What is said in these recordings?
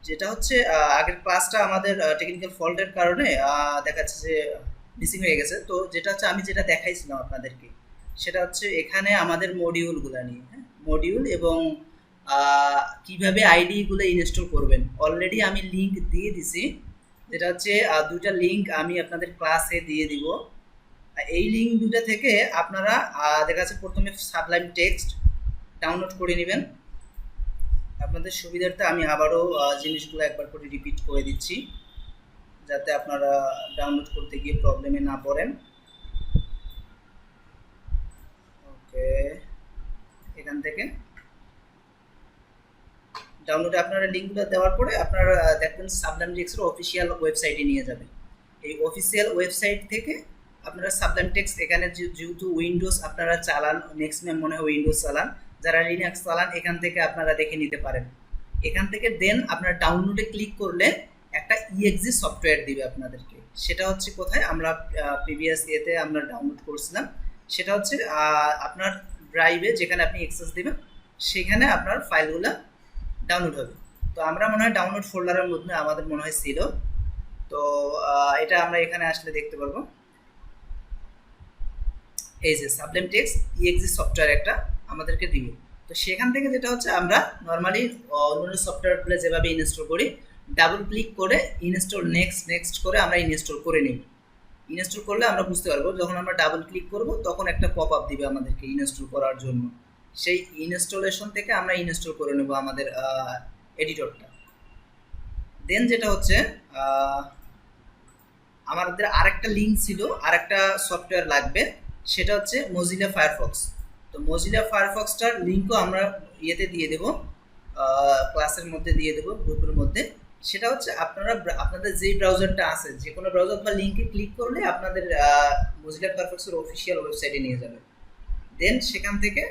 যেটা হচ্ছে আগের ক্লাসটা আমাদের টেকনিক্যাল ফল্টের কারণে দেখা যাচ্ছে যে মিসিং হয়ে গেছে। তো যেটা হচ্ছে আমি যেটা দেখাইছিলাম আপনাদেরকে, সেটা হচ্ছে এখানে আমাদের মডিউলগুলো নিয়ে, হ্যাঁ, মডিউল এবং কিভাবে আইডিগুলো ইনস্টল করবেন। অলরেডি আমি লিঙ্ক দিয়ে দিছি, যেটা হচ্ছে দুইটা লিঙ্ক আমি আপনাদের ক্লাসে দিয়ে দিব। এই লিঙ্ক দুটো থেকে আপনারা দেখা যাচ্ছে প্রথমে সাবলাইম টেক্সট ডাউনলোড করে নেবেন। আপনাদের সুবিধার্থে আমি আবারও জিনিসগুলো একবার করে রিপিট করে দিচ্ছি, যাতে আপনারা ডাউনলোড করতে গিয়ে প্রবলেমে না পড়েন। ওকে, এখান থেকে ডাউনলোডে আপনারা লিঙ্কগুলো দেওয়ার পরে আপনারা দেখবেন সাবলাইম টেক্সটের অফিসিয়াল ওয়েবসাইটে নিয়ে যাবে। এই অফিসিয়াল ওয়েবসাইট থেকে আপনারা সাবলাইম টেক্সট, এখানে যেহেতু উইন্ডোজ আপনারা চালান, ম্যাক্সিমাম মনে হয় উইন্ডোজ চালান, যারা লিনাক্স চালান এখান থেকে আপনারা দেখে নিতে পারেন। এখান থেকে দেন আপনারা ডাউনলোডে ক্লিক করলে একটা ইএক্সি সফটওয়্যার দিবে আপনাদেরকে। সেটা হচ্ছে কোথায়, আমরা প্রিভিয়াস ইয়েতে আমরা ডাউনলোড করছিলাম। সেটা হচ্ছে আপনার ড্রাইভে যেখানে আপনি অ্যাক্সেস দিবেন, সেখানে আপনার ফাইলগুলো ডাউনলোড হবে। তো আমরা মনে হয় ডাউনলোড ফোল্ডারের মধ্যে আমাদের মনে হয় ছিল। তো এটা আমরা এখানে আসলে দেখতে পারবো। এই যে সাবলাইম টেক্সট ইএক্সি সফটওয়্যার একটা আমাদেরকে দিবে। তো সেখান থেকে যেটা হচ্ছে আমরা নর্মালি অন্যান্য সফটওয়্যারগুলো যেভাবে ইনস্টল করি, ডাবল ক্লিক করে ইনস্টল নেক্সট নেক্সট করে আমরা ইনস্টল করে নিই। ইনস্টল করলে আমরা বুঝতে পারবো, যখন আমরা ডাবল ক্লিক করব তখন একটা পপ আপ দিবে আমাদেরকে ইনস্টল করার জন্য। সেই ইনস্টলেশন থেকে আমরা ইনস্টল করে নেব আমাদের এডিটরটা। দেন যেটা হচ্ছে আমাদের আরেকটা লিঙ্ক ছিল, আরেকটা সফটওয়্যার লাগবে, সেটা হচ্ছে মজিলা ফায়ারফক্স। তো মজিলা ফায়ারফক্সটার লিঙ্কও আমরা ইয়েতে দিয়ে দেবো, ক্লাসের মধ্যে দিয়ে দেবো, গ্রুপের মধ্যে। সেটা হচ্ছে আপনারা আপনাদের যেই ব্রাউজারটা আছে, যে কোনো ব্রাউজার বা লিঙ্কে ক্লিক করলে আপনাদের মজিলা ফায়ারফক্সের অফিসিয়াল ওয়েবসাইটে নিয়ে যাবে। দেন সেখান থেকে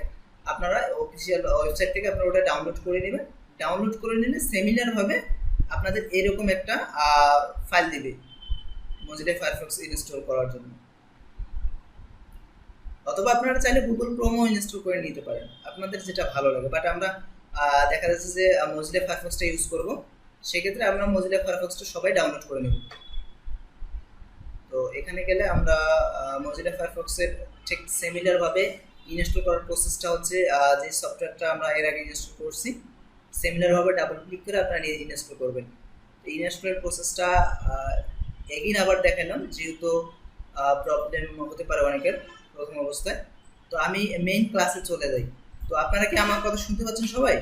আপনারা অফিসিয়াল ওয়েবসাইট থেকে আপনারা ওটা ডাউনলোড করে নেবেন। ডাউনলোড করে নিলে সিমিলারভাবে আপনাদের এরকম একটা ফাইল দিবে মজিলা ফায়ারফক্স ইনস্টল করার জন্য। অথবা আপনারা চাইলে গুগল ক্রোমও ইনস্টল করে নিতে পারেন, আপনাদের যেটা ভালো লাগে। বাট আমরা দেখা যাচ্ছে যে মজিলা ফায়ারফক্সটা ইউজ করব, সেক্ষেত্রে আমরা মজিলা ফায়ারফক্সটা সবাই ডাউনলোড করে নেব। তো এখানে গেলে আমরা মজিলা ফায়ারফক্সের ঠিক সিমিলারভাবে ইনস্টল করার প্রসেসটা হচ্ছে যে সফটওয়্যারটা আমরা এর আগে ইনস্টল করছি, সিমিলারভাবে ডাবল ক্লিক করে আপনারা নিয়ে ইনস্টল করবেন। তো ইনস্টলের প্রসেসটা এগিন আবার দেখালাম, যেহেতু প্রবলেম হতে পারে অনেকের প্রথম অবস্থায়। তো আমি মেইন ক্লাসে চলে যাই। তো আপনারা কি আমার কথা শুনতে পাচ্ছেন সবাই?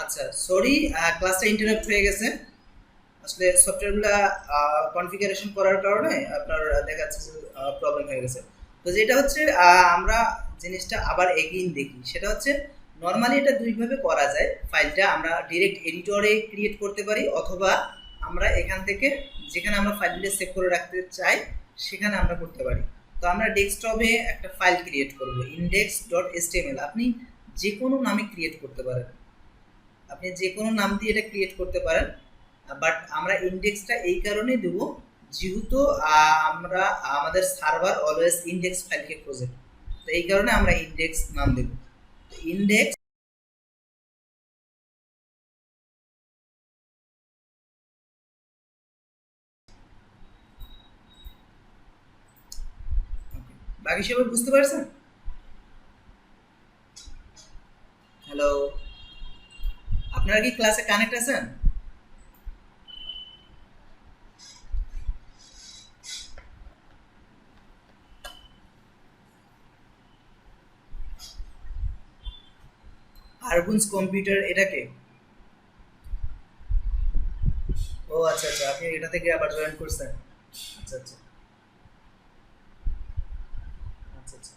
আচ্ছা, সরি, ক্লাসটা ইন্টারাপ্ট হয়ে গেছে। আসলে সফটওয়্যারগুলো কনফিগারেশন করার কারণে আপনার দেখা যাচ্ছে যে প্রবলেম হয়ে গেছে। তো যেটা হচ্ছে আমরা জিনিসটা আবার এগেইন দেখি, সেটা হচ্ছে নর্মালি এটা দুইভাবে করা যায়। ফাইলটা আমরা ডিরেক্ট এডিটরে ক্রিয়েট করতে পারি, অথবা আমরা এখান থেকে যেখানে আমরা ফাইলটা সেভ করে রাখতে চাই সেখানে আমরা করতে পারি। তো আমরা ডেস্কটপে একটা ফাইল ক্রিয়েট করব, index.html। আপনি যে কোনো নামে ক্রিয়েট করতে পারেন, আপনি যে কোনো নাম দিয়ে এটা ক্রিয়েট করতে পারেন। বাট আমরা ইন্ডেক্সটা এই কারণে দেব, যেহেতু আমরা আমাদের সার্ভার অলওয়েজ ইন্ডেক্স ফাইলকে খোঁজে। তো এই কারণে আমরা ইন্ডেক্স নাম দেব। ইন্ডেক্স বাকি সবাই বুঝতে পারছেন? হ্যালো, আপনারা কি ক্লাসে কানেক্ট আছেন? আরগুন্স কম্পিউটার এটাকে? ও আচ্ছা আচ্ছা, আপনি এটা থেকে আবার জয়েন করছেন। আচ্ছা আচ্ছা আচ্ছা আচ্ছা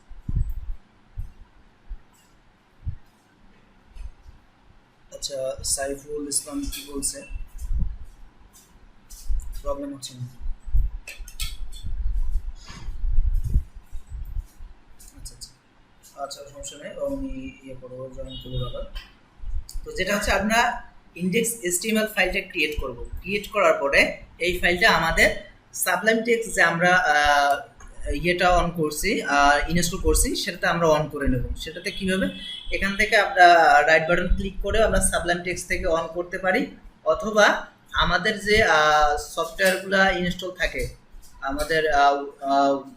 আচ্ছা। সাইফুল ইসলাম কি বলছে? প্রবলেম হচ্ছে না? আচ্ছা আচ্ছা আচ্ছা, সমস্যা নেই, আমি ইয়ে করবো, জয়েন করবো আবার। তো যেটা হচ্ছে আমরা ইন্ডেক্স এসটিএমএল ফাইলটা ক্রিয়েট করব। ক্রিয়েট করার পরে এই ফাইলটা আমাদের সাবলাইম টেক্সট যে আমরা ইয়েটা অন করছি, ইনস্টল করছি, সেটাতে আমরা অন করে নেব। সেটাতে কীভাবে, এখান থেকে আমরা রাইট বাটন ক্লিক করে আমরা সাবলাইম টেক্সট থেকে অন করতে পারি, অথবা আমাদের যে সফটওয়্যারগুলো ইনস্টল থাকে আমাদের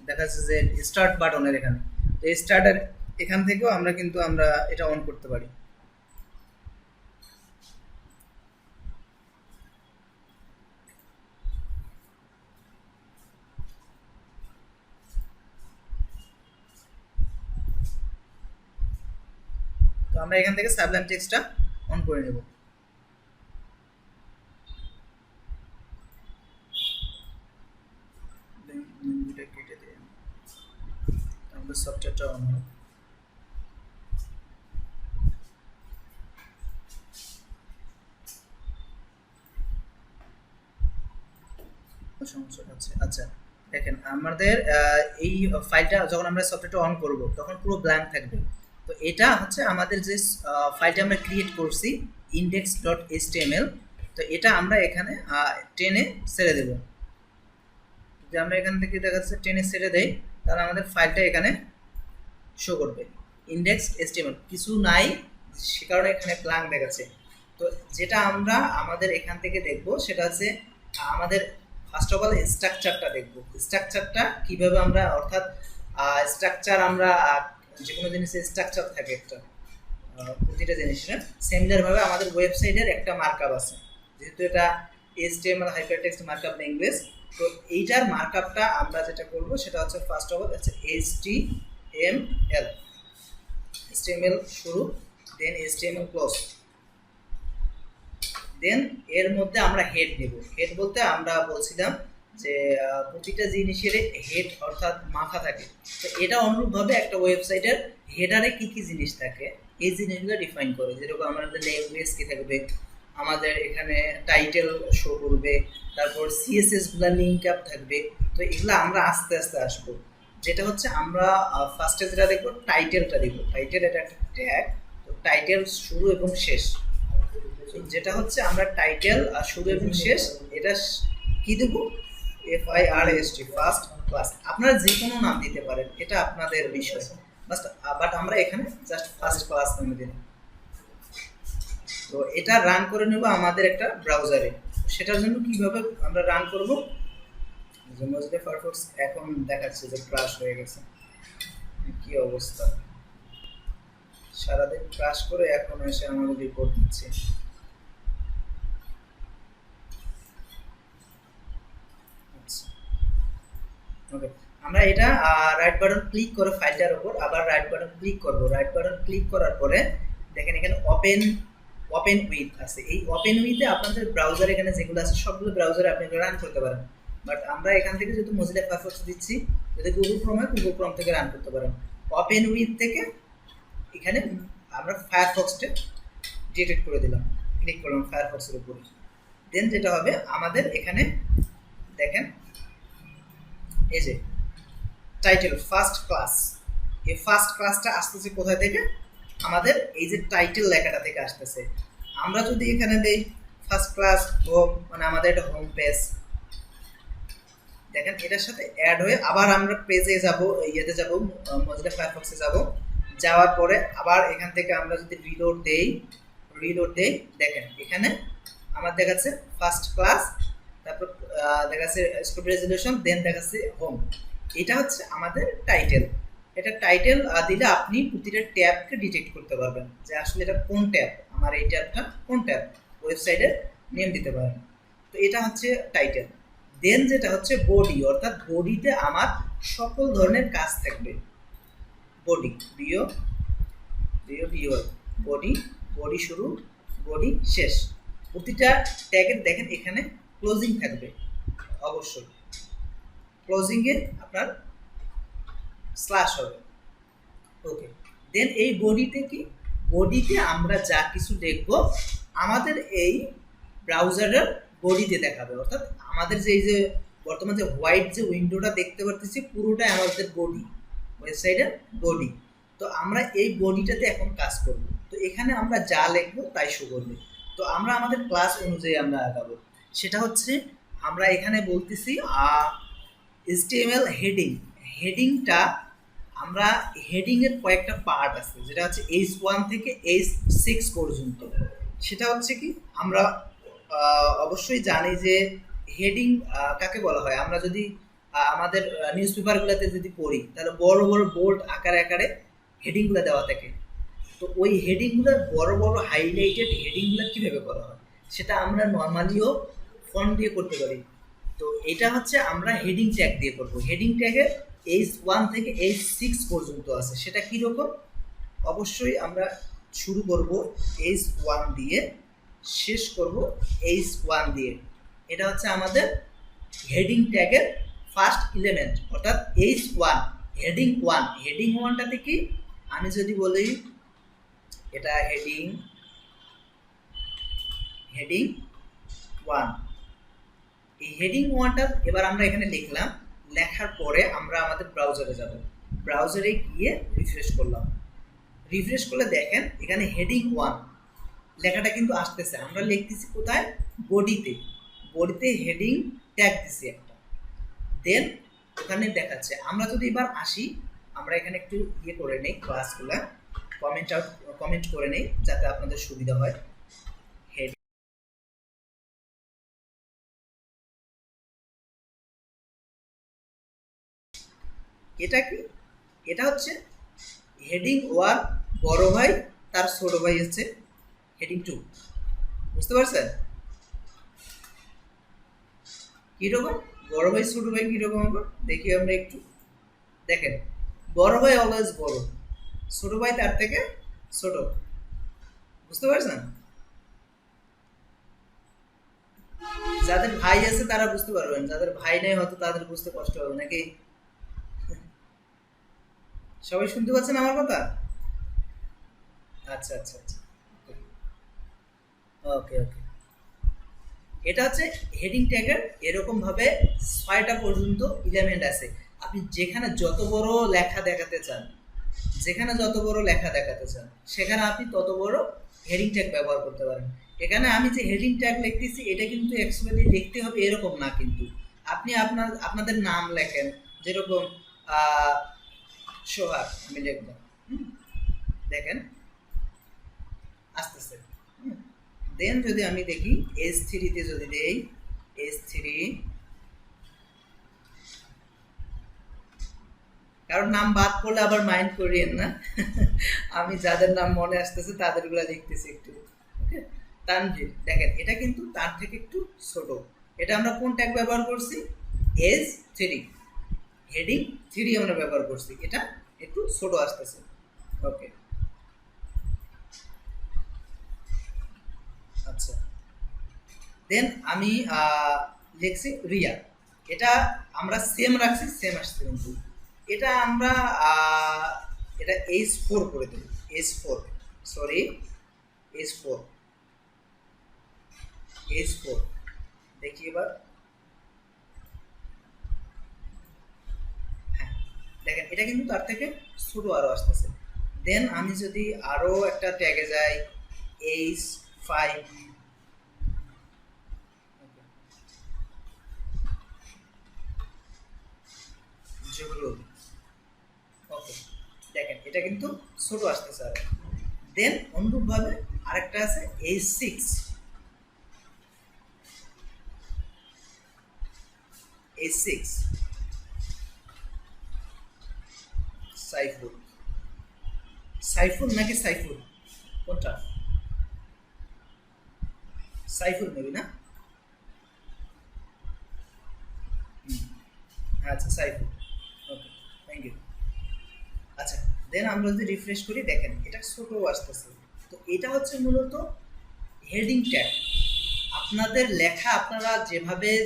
দেখা যাচ্ছে যে স্টার্ট বাটনের এখানে, তো স্টার্টার এখান থেকেও আমরা কিন্তু আমরা এটা অন করতে পারি। তো আমরা এখান থেকে সাবলাইম টেক্সটটা অন করে নেব। কেটে দিয়ে আমাদের সফটওয়্যারটা অন হবে। সমস্যা হচ্ছে, আচ্ছা দেখেন আমাদের এই ফাইলটা যখন আমরা সফটওয়্যারটা অন করব তখন পুরো ব্ল্যাঙ্ক থাকবে। তো এটা হচ্ছে আমাদের যে ফাইলটা আমরা ক্রিয়েট করছি index.html, তো এটা আমরা এখানে টেনে ছেড়ে দেব। যদি আমরা এখান থেকে দেখা যাচ্ছে টেনে ছেড়ে দেই, তাহলে আমাদের ফাইলটা এখানে শো করবে index.html, কিছু নাই সে কারণে এখানে ব্ল্যাঙ্ক দেখাচ্ছে। তো যেটা আমরা আমাদের এখান থেকে দেখব সেটা হচ্ছে আমাদের ফার্স্ট অফ অল স্ট্রাকচারটা দেখব। স্ট্রাকচারটা কিভাবে আমরা, অর্থাৎ স্ট্রাকচার আমরা যে কোনো জিনিসের স্ট্রাকচার থাকে একটা, প্রতিটা জিনিসের সিমিলারভাবে আমাদের ওয়েবসাইটের একটা মার্কআপ আছে, যেহেতু এটা HTML হাইপারটেক্সট মার্কআপ ল্যাঙ্গুয়েজ। তো এইটার মার্কআপটা আমরা যেটা করব সেটা হচ্ছে ফার্স্ট অফ অল হচ্ছে HTML শুরু, দেন HTML ক্লোজ, দেন এর মধ্যে আমরা হেড নেব। হেড বলতে আমরা বলছিলাম যে প্রতিটা জিনিসের হেড অর্থাৎ মাথা থাকে, তো এটা অনুরূপভাবে একটা ওয়েবসাইটের হেডারে কি কি জিনিস থাকে এই জিনিসগুলো ডিফাইন করে। যেরকম আমাদের ল্যাঙ্গুয়েজ কি থাকবে, আমাদের এখানে টাইটেল শো করবে, তারপর CSS গুলা লিঙ্ক আপ থাকবে। তো এগুলো আমরা আস্তে আস্তে আসবো। যেটা হচ্ছে আমরা ফার্স্টে যেটা দেখবো টাইটেলটা দেখবো। টাইটেল এটা একটা ট্যাগ, তো টাইটেল শুরু এবং শেষ, যেটা হচ্ছে আমরা টাইটেল আর শুরু এবং শেষ এটা কি দেবো, FIRST ফার্স্ট ক্লাস। আপনারা যে কোনো নাম দিতে পারেন, এটা আপনাদের বিষয়, বাট আমরা এখানে জাস্ট ফার্স্ট ক্লাস নামে দিলাম। তো এটা রান করে নেব আমাদের একটা ব্রাউজারে। সেটার জন্য কিভাবে আমরা রান করব, মোজিলা ফায়ারফক্স এখন দেখাচ্ছে যে ক্রাশ হয়ে গেছে, কি অবস্থা, সারাদিন ক্রাশ করে এখন এসে আমাদের রিপোর্ট দিচ্ছে। ওকে, আমরা এটা রাইট বাটন ক্লিক করে ফাইলটার উপর আবার রাইট বাটন ক্লিক করব। রাইট বাটন ক্লিক করার পরে দেখেন এখানে ওপেন উইথ আছে। এই ওপেন উইথে আপনাদের ব্রাউজার এখানে যেগুলো আছে সবগুলো ব্রাউজারে আপনি রান করতে পারেন, বাট আমরা এখান থেকে যেহেতু মোজিলা ফায়ারফক্স দিচ্ছি, যদি গুগল ক্রোম হয় গুগল ক্রোম থেকে রান করতে পারেন। ওপেন উইথ থেকে এখানে আমরা ফায়ারফক্সটা ডিটেক্ট করে দিলাম, ক্লিক করলাম ফায়ারফক্সের উপর। দেন যেটা হবে আমাদের এখানে দেখেন এই যে টাইটেল ফার্স্ট ক্লাস, এই ফার্স্ট ক্লাসটা আসতেছে কোথায় থেকে, আমাদের এই যে টাইটেল লেখাটা থেকে আসতেছে। আমরা যদি এখানে দেই ফার্স্ট ক্লাস হোম, মানে আমাদের এটা হোম পেজ, দেখেন এটার সাথে অ্যাড হয়ে আবার আমরা পেজে যাব, ইয়েতে যাব, মোজিলা ফায়ারফক্সে যাব। যাওয়ার পরে আবার এখান থেকে আমরা যদি রিলোড দেই, দেখেন এখানে আমার দেখাচ্ছে ফার্স্ট ক্লাস, তারপর দেখাচ্ছে স্কোপ রেজলিউশন, দেন দেখাচ্ছে হোম। এটা হচ্ছে আমাদের টাইটেল। এটা টাইটেল দিলে আপনি প্রতিটা ট্যাবকে ডিটেক্ট করতে পারবেন যে আসলে এটা কোন ট্যাব, আমার এই ট্যাবটা কোন ট্যাব, ওয়েবসাইটের নেম দিতে পারেন। তো এটা হচ্ছে টাইটেল। দেন যেটা হচ্ছে বডি, অর্থাৎ বডিতে আমার সকল ধরনের কাজ থাকবে। বডি বডি শুরু, বডি শেষ। প্রতিটা ট্যাগের দেখেন এখানে ক্লোজিং থাকবে, অবশ্যই ক্লোজিংয়ে আপনার স্ল্যাশ হবে। ওকে, দেন এই বডিতে কি, বডিতে আমরা যা কিছু দেখব আমাদের এই ব্রাউজারের বডিতে দেখাবে, অর্থাৎ আমাদের যে এই যে বর্তমানে যে হোয়াইট যে উইন্ডোটা দেখতে পাচ্ছি পুরোটাই আমাদের বডি, ওয়েবসাইটের বডি। তো আমরা এই বডিটাতে এখন কাজ করব। তো এখানে আমরা যা লিখবো তাই শো করবে। তো আমরা আমাদের ক্লাস অনুযায়ী আমরা আগাবো। সেটা হচ্ছে আমরা এখানে বলতেছি HTML হেডিংটা আমরা হেডিং এর কয়েকটা পার্ট আছে, যেটা হচ্ছে H1 থেকে H6 পর্যন্ত। সেটা হচ্ছে কি, আমরা অবশ্যই জানি যে হেডিং কাকে বলা হয়। আমরা যদি আমাদের নিউজ পেপারগুলোতে যদি পড়ি, তাহলে বড় বড় বোল্ড আকারে আকারে হেডিংগুলো দেওয়া থাকে। তো ওই হেডিংগুলো বড় বড় হাইলাইটেড হেডিংগুলো কীভাবে করা হয়, সেটা আমরা নর্মালিও ফন্ট দিয়ে করতে পারি। তো এটা হচ্ছে আমরা হেডিং ট্যাগ দিয়ে করবো। হেডিং ট্যাগের H1 থেকে H6 পর্যন্ত আছে। সেটা কীরকম, অবশ্যই আমরা শুরু করব H1 দিয়ে, শেষ করব H1 দিয়ে। এটা হচ্ছে আমাদের হেডিং ট্যাগের ফার্স্ট এলিমেন্ট, অর্থাৎ H1 হেডিং 1। হেডিং 1টাতে কি, আমি যদি বলি এটা হেডিং 1, এই হেডিং 1টা এবার আমরা এখানে লিখলাম। লেখার পরে আমরা আমাদের ব্রাউজারে যাব, ব্রাউজারে গিয়ে রিফ্রেশ করলাম। রিফ্রেশ করলে দেখেন এখানে হেডিং 1 লেখাটা কিন্তু আসতেছে। আমরা লিখতেছি কোথায়, বডিতে। বডিতে হেডিং ট্যাগ দিছি একটা, দেন ওখানে দেখাচ্ছে। আমরা যদি এবার আসি, আমরা এখানে একটু ইয়ে করে নেই, ক্লাসগুলা কমেন্ট করে নেই যাতে আপনাদের সুবিধা হয়। এটা কি, এটা হচ্ছে হেডিং 1 বড় ভাই, তার ছোট ভাই হচ্ছে হেডিং 2। বুঝতে পারছেন কিরকম? বড় ভাই ছোট ভাই কিরকম হবে দেখি আমরা একটু। দেখেন, বড় ভাই অলওয়েজ বড়, ছোট ভাই তার থেকে ছোট। বুঝতে পারছেন? যাদের ভাই আছে তারা বুঝতে পারবেন, যাদের ভাই নেই হয়তো তাদের বুঝতে কষ্ট হবে। নাকি সবাই শুনতে পাচ্ছেন আমার কথা? আচ্ছা আচ্ছা আচ্ছা, ওকে ওকে। এটা হচ্ছে হেডিং ট্যাগের এরকম ভাবে 6টা পর্যন্ত এলিমেন্ট আছে। আপনি যেখানে যত বড় লেখা দেখাতে চান, সেখানে আপনি তত বড় হেডিং ট্যাগ ব্যবহার করতে পারেন। এখানে আমি যে হেডিং ট্যাগ লিখতেছি, এটা কিন্তু অ্যাকচুয়ালি লিখতে হবে এরকম না, কিন্তু আপনি আপনাদের নাম লেখেন, যেরকম সোহাগ আমি লিখলাম, দেখেন আসতেছে। দেন যদি আমি দেখি H3-তে যদি দেই, H3, কারণ নাম বাদ করলে আবার মাইন্ড করিয়েন না। আমি যাদের নাম মনে আসতেছে তাদেরগুলা লিখতেছি একটু। তানভীর, দেখেন এটা কিন্তু তার থেকে একটু ছোট। এটা আমরা কোন ট্যাগ ব্যবহার করছি, H3, হেডিং 3 আমরা ব্যবহার করছি। এটা একটু ছোট আসতেছে। ওকে, আচ্ছা। দেন আমি লিখছি রিয়া, এটা আমরা সেম রাখছি, সেম আসছে। কিন্তু এটা আমরা এটা H4 করে দেব, H4, সরি H4, দেখি এবার। হ্যাঁ, দেখেন এটা কিন্তু তার থেকে ছোট আরো আসতেছে। দেন আমি যদি আরো একটা ট্যাগে যাই, H5, ওকে, দেখেন এটা কিন্তু ছোট আসতেছে আরো। দেন অনুরূপ ভাবে আরেকটা আছে H6, সাইফুল নাকি সাইফুল, কোনটা? সাইফুল নেবি না? আচ্ছা, সাইফুল, ওকে, থ্যাংক ইউ। আচ্ছা, দেন আমরা যদি রিফ্রেশ করি, দেখেন এটা ছোট আসতেছে। তো এটা হচ্ছে মূলত হেডিং ট্যাগ। আপনাদের লেখা আপনারা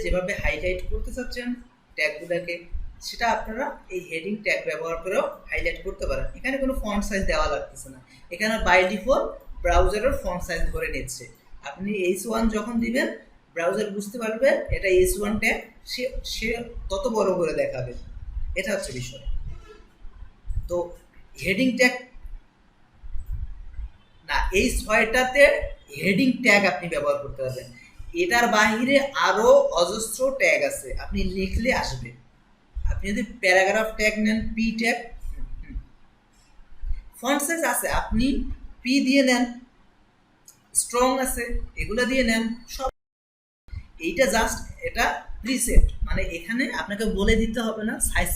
যেভাবে হাইলাইট করতে চাচ্ছেন ট্যাগগুলোকে, সেটা আপনারা এই হেডিং ট্যাগ ব্যবহার করেও হাইলাইট করতে পারেন। এখানে কোনো ফন্ট সাইজ দেওয়া লাগতেছে না, এখানে বাই ডিফল্ট ব্রাউজারের ফন্ট সাইজ ধরে নিচ্ছে। আপনি H1 যখন দিবেন, ব্রাউজার বুঝতে পারবে এটা H1 ট্যাগ, সে তত বড় করে দেখাবে। এটা হচ্ছে বিষয়। তো হেডিং ট্যাগ না, এই 6টাতে হেডিং ট্যাগ আপনি ব্যবহার করতে পারবেন। এটার বাহিরে আরো অজস্র ট্যাগ আছে, আপনি লিখলে আসবে। আপনি যদি প্যারাগ্রাফ ট্যাগ নেন, পি ট্যাগ, ফন্ট সাইজ আছে, আপনি পি দিয়ে নেন, স্ট্রং আছে, এগুলো দিয়ে নেন সব। এইটা জাস্ট এটা প্রিসেট, মানে এখানে আপনাকে বলে দিতে হবে না সাইজ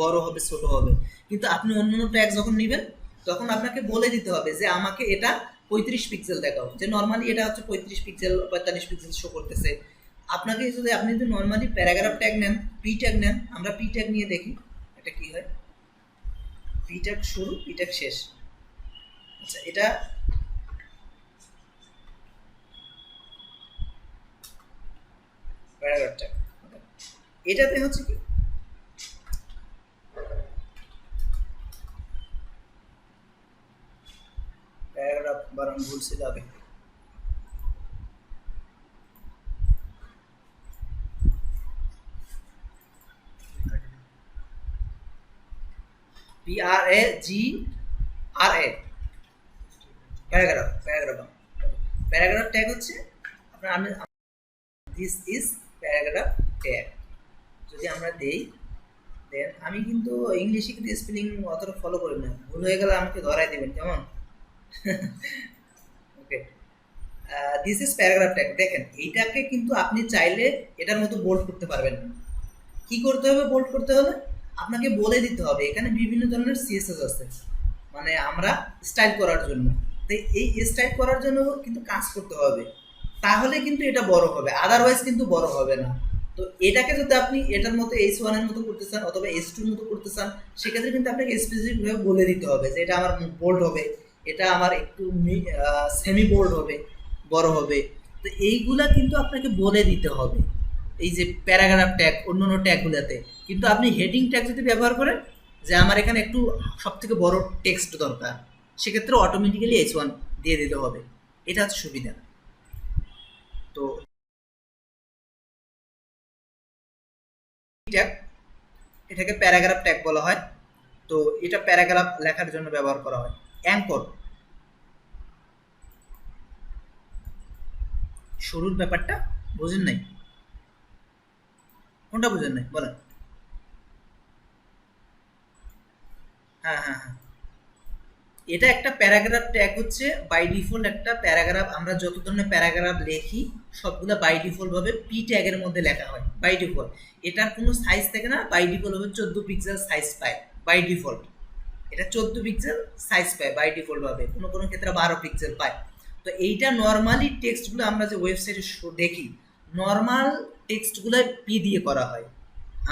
বড় হবে ছোট হবে। কিন্তু আপনি অন্য ট্যাগ যখন নেবেন তখন আপনাকে বলে দিতে হবে যে আমাকে এটা 35 পিক্সেল দেখাও, যে নর্মালি এটা হচ্ছে 35 পিক্সেল 45 পিক্সেল শো করতেছে। আপনাকে যদি আপনি যদি নর্মালি প্যারাগ্রাফ ট্যাগ নেন, পি ট্যাগ নেন, আমরা পি ট্যাগ নিয়ে দেখি এটা কি হয়। পি ট্যাগ শুরু, পি ট্যাগ শেষ। আচ্ছা, এটা প্যারাগ্রাফ ট্যাগ, এটাতে হচ্ছে কি প্যারাগ্রাফ বানান ভুল ছিল আগে। PRAGRA, প্যারাগ্রাফ, প্যারাগ্রাফ ট্যাগ হচ্ছে আপনার, আমি দিস ইজ প্যারাগ্রাফ ট্যাগ যদি আমরা দেই। দেন আমি কিন্তু ইংলিশে কিন্তু স্পেলিং অতটা ফলো করি না, ভুল হয়ে গেলে আমাকে ধরাই দেবেন কেমন। ওকে, দিস ইজ প্যারাগ্রাফ ট্যাগ। দেখেন এইটাকে কিন্তু আপনি চাইলে এটার মতো বোল্ড করতে পারবেন না। কি করতে হবে বোল্ড করতে হলে? আপনাকে বলে দিতে হবে এখানে বিভিন্ন ধরনের সিএসএস আছে, মানে আমরা স্টাইল করার জন্য। তো এই স্টাইল করার জন্য কিন্তু কাজ করতে হবে, তাহলে কিন্তু এটা বড় হবে, আদারওয়াইজ কিন্তু বড় হবে না। তো এটাকে যদি আপনি এটার মতো H1 এর মতো করতে চান অথবা H2 এর মতো করতে চান, সেক্ষেত্রে কিন্তু আপনাকে স্পেসিফিকভাবে বলে দিতে হবে যে এটা আমার বোল্ড হবে, এটা আমার একটু সেমি বোল্ড হবে, বড় হবে। তো এইগুলা কিন্তু আপনাকে বলে দিতে হবে এই যে প্যারাগ্রাফ ট্যাগ অন্য ট্যাগগুলোতে। কিন্তু আপনি হেডিং ট্যাগ যদি ব্যবহার করেন যে আমার এখানে একটু সব থেকে বড় টেক্সট দরকার, সেক্ষেত্রে অটোমেটিক্যালি H1 দিয়ে দিতে হবে। এটা হচ্ছে সুবিধা। তো ট্যাগ, এটাকে প্যারাগ্রাফ ট্যাগ বলা হয়। তো এটা প্যারাগ্রাফ লেখার জন্য ব্যবহার করা হয়। অ্যাঙ্কর, শুরুর ব্যাপারটা বুঝেন নাই? কোনটা বুঝেন নাই বলেন? হ্যাঁ হ্যাঁ হ্যাঁ, এটা একটা প্যারাগ্রাফ ট্যাগ হচ্ছে বাই ডিফল্ট একটা প্যারাগ্রাফ। আমরা যত ধরনের প্যারাগ্রাফ লেখি সবগুলো বাই ডিফল্ট ভাবে পি ট্যাগের মধ্যে লেখা হয় বাই ডিফল্ট। এটার কোনো সাইজ থাকে না, বাই ডিফল্ট ভাবে 14 পিক্সেল সাইজ পায় বাই ডিফল্ট। এটা 14 পিক্সেল সাইজ পায় বাই ডিফল্ট ভাবে, কোনো কোনো ক্ষেত্রে 12 পিক্সেল পায়। তো এইটা নর্মালি টেক্সটগুলো আমরা যে ওয়েবসাইটে দেখি, নর্মাল টেক্সটগুলো পি দিয়ে করা হয়।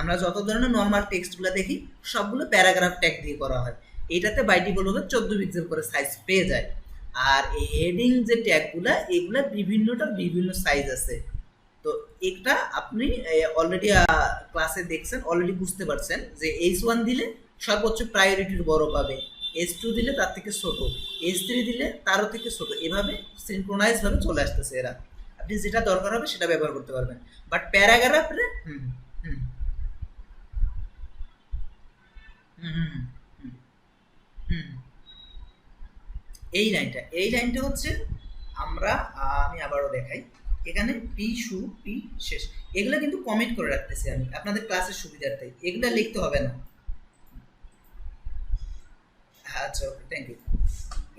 আমরা যত ধরনের নর্মাল টেক্সটগুলো দেখি সবগুলো প্যারাগ্রাফ ট্যাগ দিয়ে করা হয়। এইটাতে বাই ডিফল্ট ভাবে 14 পিক্সেল করে সাইজ পেয়ে যায়। আর এই হেডিং যে ট্যাগগুলো, এগুলা বিভিন্নটার বিভিন্ন সাইজ আছে। তো এটা আপনি অলরেডি ক্লাসে দেখছেন, অলরেডি বুঝতে পারছেন যে H1 দিলে সর্বোচ্চ প্রায়োরিটির বড় পাবে, H2 দিলে তার থেকে ছোট, H3 দিলে তারও থেকে ছোট, এভাবে সিনক্রোনাইজ ভাবে চলে আসতেছে এরা। আপনি যেটা দরকার হবে সেটা ব্যবহার করতে পারবেন। বাট প্যারাগ্রাফে হুম হুম হুম হুম হুম হুম, এই লাইনটা হচ্ছে আমরা, আমি আবারও দেখাই, এখানে পি শুরু পি শেষ, এগুলো কিন্তু কমেন্ট করে রাখতেছি আমি আপনাদের ক্লাসের সুবিধার্থে, এগুলো লিখতে হবে না। আচ্ছা, ওকে, থ্যাংক ইউ।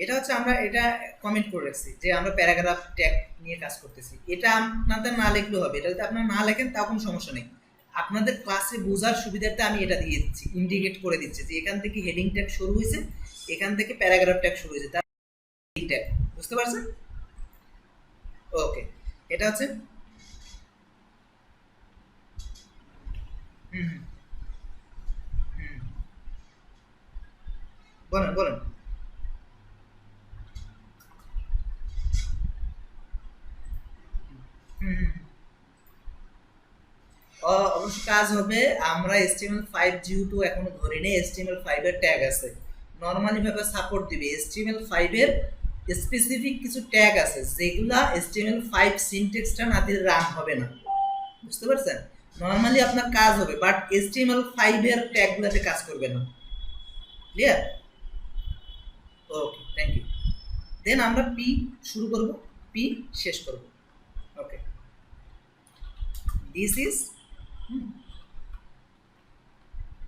এটা হচ্ছে আমরা এটা কমেন্ট করে রাখছি যে আমরা প্যারাগ্রাফ ট্যাগ নিয়ে কাজ করতেছি। এটা আপনাদের না লিখলেও হবে, এটা যদি আপনারা না লেখেন তাও কোনো সমস্যা নেই। আপনাদের ক্লাসে বোঝার সুবিধার্থে আমি এটা দিয়ে দিচ্ছি, ইন্ডিকেট করে দিচ্ছি যে এখান থেকে হেডিং ট্যাগ শুরু হয়েছে, এখান থেকে প্যারাগ্রাফ ট্যাগ শুরু হয়েছে, তার হেডিং ট্যাগ, বুঝতে পারছেন? ওকে, এটা হচ্ছে হুম হুম হুম, বলেন বলেন। হুম হুম, অবশ্য কাজ হবে। আমরা HTML5 যেহেতু এখনো ধরি নেই, HTML5 এর ট্যাগ আছে, নর্মালি ভাবে সাপোর্ট দিবে। HTML5 এর স্পেসিফিক কিছু ট্যাগ আছে যেগুলা HTML5 সিনট্যাক্সটা না দিলে রান হবে না, বুঝতে পারছেন? নর্মালি আপনার কাজ হবে, বাট HTML5 এর ট্যাগগুলোতে কাজ করবে না। Clear? Okay, thank you. Then আমরা পি শুরু করব, পি শেষ করব। Okay, this is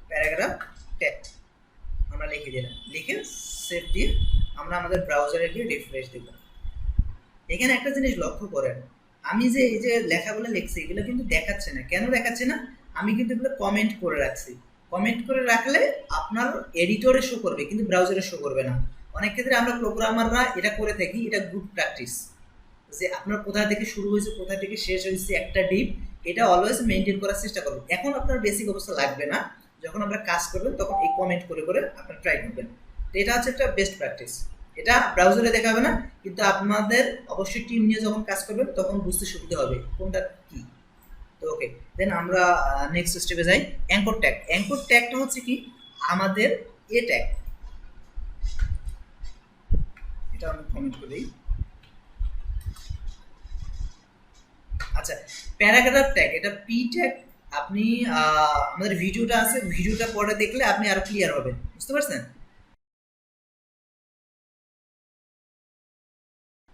paragraph tag আমরা লিখে দিলাম, লিখে সেভ দিয়ে আমরা আমাদের ব্রাউজারে গিয়ে রিফ্রেশ দেব। এখানে একটা জিনিস লক্ষ্য করেন, আমি যে এই যে লেখাগুলো লিখছি এগুলো কিন্তু দেখাচ্ছে না। কেন দেখাচ্ছে না? আমি কিন্তু এগুলো কমেন্ট করে রাখছি। কমেন্ট করে রাখলে আপনার এডিটরে শো করবে, কিন্তু ব্রাউজারে শো করবে না। অনেক ক্ষেত্রে আমরা প্রোগ্রামাররা এটা করে থাকি, এটা গুড প্র্যাকটিস, যে আপনার কোথা থেকে শুরু হয়েছে কোথা থেকে শেষ হয়েছে একটা ডিপ, এটা অলওয়েজ মেনটেন করার চেষ্টা করবেন। এখন আপনার বেসিক অবস্থা লাগবে না, যখন আপনারা কাজ করবেন তখন এই কমেন্ট করে করে আপনারা ট্রাই করবেন। তো এটা হচ্ছে একটা বেস্ট প্র্যাকটিস। এটা ব্রাউজারে দেখাবে না, কিন্তু আপনাদের অবশ্যই টিম নিয়ে যখন কাজ করবেন তখন বুঝতে সুবিধা হবে কোনটা কি। তো ওকে, দেন আমরা নেক্সট স্টেপে যাই। Anchor tag. অ্যাঙ্কর ট্যাগটা হচ্ছে কি আমাদের এ ট্যাগ, এটা আমি কমেন্ট করি। আচ্ছা, প্যারাগ্রাফ ট্যাগ, এটা পি ট্যাগ। আপনি আমাদের ভিডিওটা আছে, ভিডিওটা পরে দেখলে আপনি আরো ক্লিয়ার হবেন, বুঝতে পারছেন?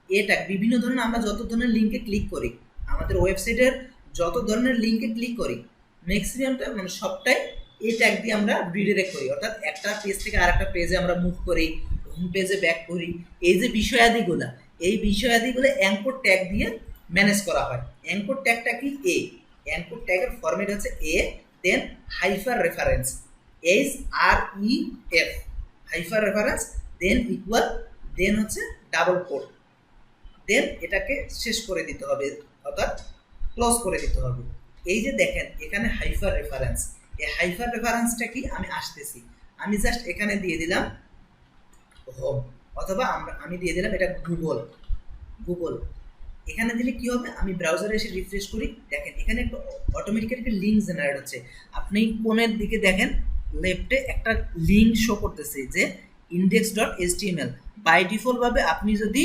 এ ট্যাগ বিভিন্ন ধরনের, আমরা যত ধরনের লিঙ্কে ক্লিক করি, আমাদের ওয়েবসাইটের যত ধরনের লিঙ্কে ক্লিক করি ম্যাক্সিমামটা মানে সবটাই এ ট্যাগ দিয়ে আমরা রিডিরেক্ট করি। অর্থাৎ একটা পেজ থেকে আরেকটা পেজে আমরা মুভ করি, হোম পেজে ব্যাক করি। এই যে বিষয়াদিগুলো, এই বিষয়াদিগুলো অ্যাঙ্কর ট্যাগ দিয়ে ম্যানেজ করা হয়। অ্যাঙ্কর ট্যাগটা কি? এ। অ্যাঙ্কর ট্যাগের ফরম্যাট হচ্ছে A, then hyper reference, H R E F, hyper reference, then equal, then হচ্ছে ডাবল কোট, দেন এটাকে শেষ করে দিতে হবে, অর্থাৎ ক্লোজ করে দিতে হবে। এই যে দেখেন এখানে হাইফার রেফারেন্স, এই হাইফার রেফারেন্সটা কি আমি আসতেছি, আমি জাস্ট এখানে দিয়ে দিলাম হোম, অথবা আমি দিয়ে দিলাম এটা গুগল। গুগল এখানে দিলে কি হবে, আমি ব্রাউজারে এসে রিফ্রেশ করি, দেখেন এখানে একটা অটোমেটিক্যালি একটা লিঙ্ক জেনারেট হচ্ছে। আপনি কোণের দিকে দেখেন লেফটে একটা লিঙ্ক শো করতেছে যে index.html। বাই ডিফল্ট ভাবে আপনি যদি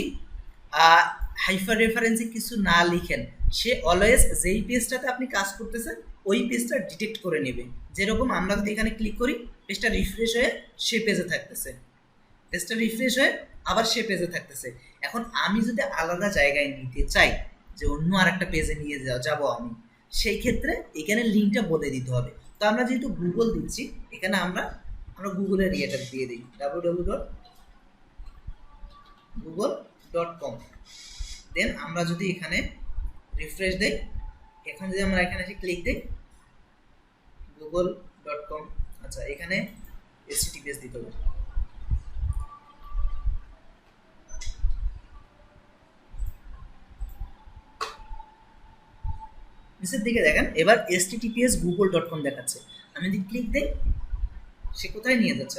হাইফার রেফারেন্সে কিছু না লিখেন, সে অলওয়েজ যেই পেজটাতে আপনি কাজ করতেছেন ওই পেজটা ডিটেক্ট করে নেবে। যেরকম আমরা যদি এখানে ক্লিক করি পেজটা রিফ্রেশ হয়ে সে পেজে থাকতেছে, পেজটা রিফ্রেশ হয়ে আবার সে পেজে থাকতেছে। এখন আমি যদি আলাদা জায়গায় নিতে চাই, যে অন্য আর একটা পেজে নিয়ে যাবো আমি, সেই ক্ষেত্রে এখানে লিঙ্কটা বলে দিতে হবে। তো আমরা যেহেতু গুগল দিচ্ছি, এখানে আমরা গুগলের ইয়েটা দিয়ে দিই, www.google.com। দেন আমরা যদি এখানে রিফ্রেশ দেই, এখন যদি আমরা এখানে এসে ক্লিক দিই google.com, আচ্ছা এখানে https দিতে হবে। নিচের দিকে দেখেন এবার https google.com দেখাচ্ছে। আমি যদি ক্লিক দিই সে কোথায় নিয়ে যাচ্ছে,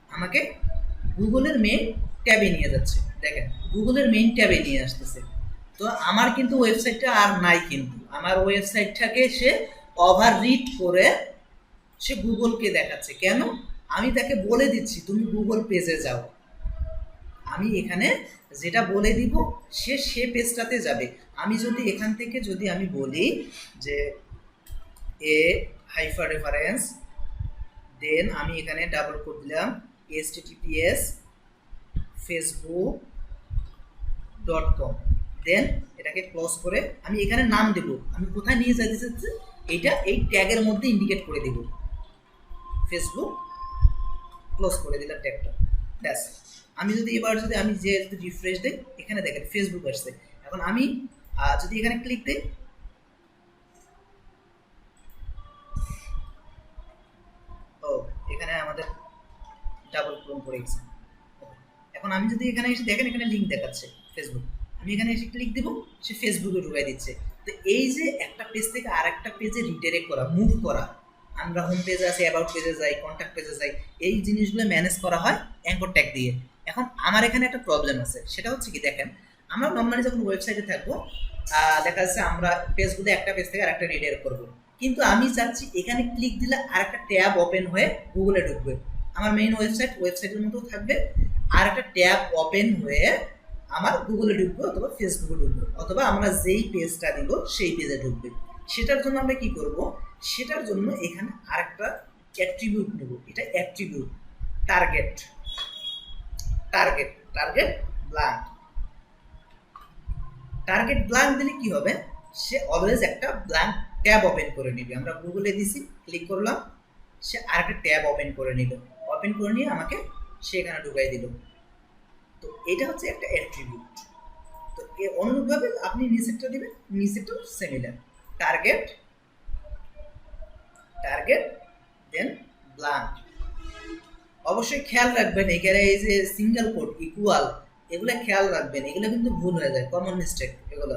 আমাকে গুগলের মেইন ট্যাবে নিয়ে যাচ্ছে। দেখেন গুগলের মেইন ট্যাবে নিয়ে আসতেছে। তো আমার কিন্তু ওয়েবসাইটটা আর নাই, কিন্তু আমার ওয়েবসাইটটাকে সে ওভাররিড করে সে গুগলকে দেখাচ্ছে। কেন? আমি তাকে বলে দিচ্ছি তুমি গুগল পেজে যাও, আমি এখানে যেটা বলে দিব সে পেজটাতে যাবে। আমি যদি এখান থেকে যদি আমি বলি যে এ হাইফার রেফারেন্স, দেন আমি এখানে ডাবল কোট দিলাম https facebook.com, দেন এটাকে ক্লোজ করে আমি এখানে নাম দেব, আমি কোথায় নিয়ে যেতে চাচ্ছি এইটা এই ট্যাগের মধ্যে ইন্ডিকেট করে দেব, ফেসবুক, ক্লোজ করে দিলাম ট্যাগটা, ব্যাস। আমি যদি এবার যদি আমি যে রিফ্রেশ দিই এখানে দেখেন ফেসবুক আসছে। এখন আমি যদি এখানে ক্লিক দিই, ও এখানে আমাদের ডাবল ক্লোন করে গেছে। এখন আমি যদি এখানে এসে দেখেন এখানে লিঙ্ক দেখাচ্ছে ফেসবুক, আমি এখানে এসে ক্লিক দেবো, সে ফেসবুকে ঢুকাই দিচ্ছে। তো এই যে একটা পেজ থেকে আর একটা পেজে রিডাইরেক্ট করা, মুভ করা, আমরা হোম পেজে আসি, অ্যাবাউট পেজে যাই, কন্ট্যাক্ট পেজে যাই, এই জিনিসগুলো ম্যানেজ করা হয় অ্যাঙ্কর ট্যাগ দিয়ে। এখন আমার এখানে একটা প্রবলেম আছে, সেটা হচ্ছে কি দেখেন আমরা নর্মালি যখন ওয়েবসাইটে থাকবো দেখা যাচ্ছে আমরা পেজগুলো একটা পেজ থেকে আরেকটা রিডাইরেক্ট করবো, কিন্তু আমি চাচ্ছি এখানে ক্লিক দিলে আর একটা ট্যাব ওপেন হয়ে গুগলে ঢুকবে, আমার মেইন ওয়েবসাইটের মতো থাকবে, আর একটা ট্যাব ওপেন হয়ে আমার গুগলে ঢুকবে অথবা ফেসবুকে ঢুকবে, অথবা আমরা যেই পেজটা দিব সেই পেজে ঢুকবে। সেটার জন্য আমরা কি করব, সেটার জন্য এখানে আরেকটা অ্যাট্রিবিউট নেব, এটা attribute target, target target blank. Target blank দিলে কি হবে, সে অলওয়েজ একটা ব্ল্যাঙ্ক ট্যাব ওপেন করে নেবে। আমরা গুগলে দিছি, ক্লিক করলাম, সে আরেকটা ট্যাব ওপেন করে নিল, ওপেন করে নিয়ে আমাকে সেখানে ঢুকাই দিল। তো এটা হচ্ছে একটা অ্যাট্রিবিউট। তো অনুরূপভাবে আপনি নিচেরটা দিবেন, নিচেরটাও সিমিলার, টার্গেট টার্গেট দেন ব্লাঙ্ক। অবশ্যই খেয়াল রাখবেন এখানে এই যে সিঙ্গেল কোট ইকুয়াল, এগুলো খেয়াল রাখবেন, এগুলো কিন্তু ভুল হয়ে যায়, কমন মিস্টেক এগুলো।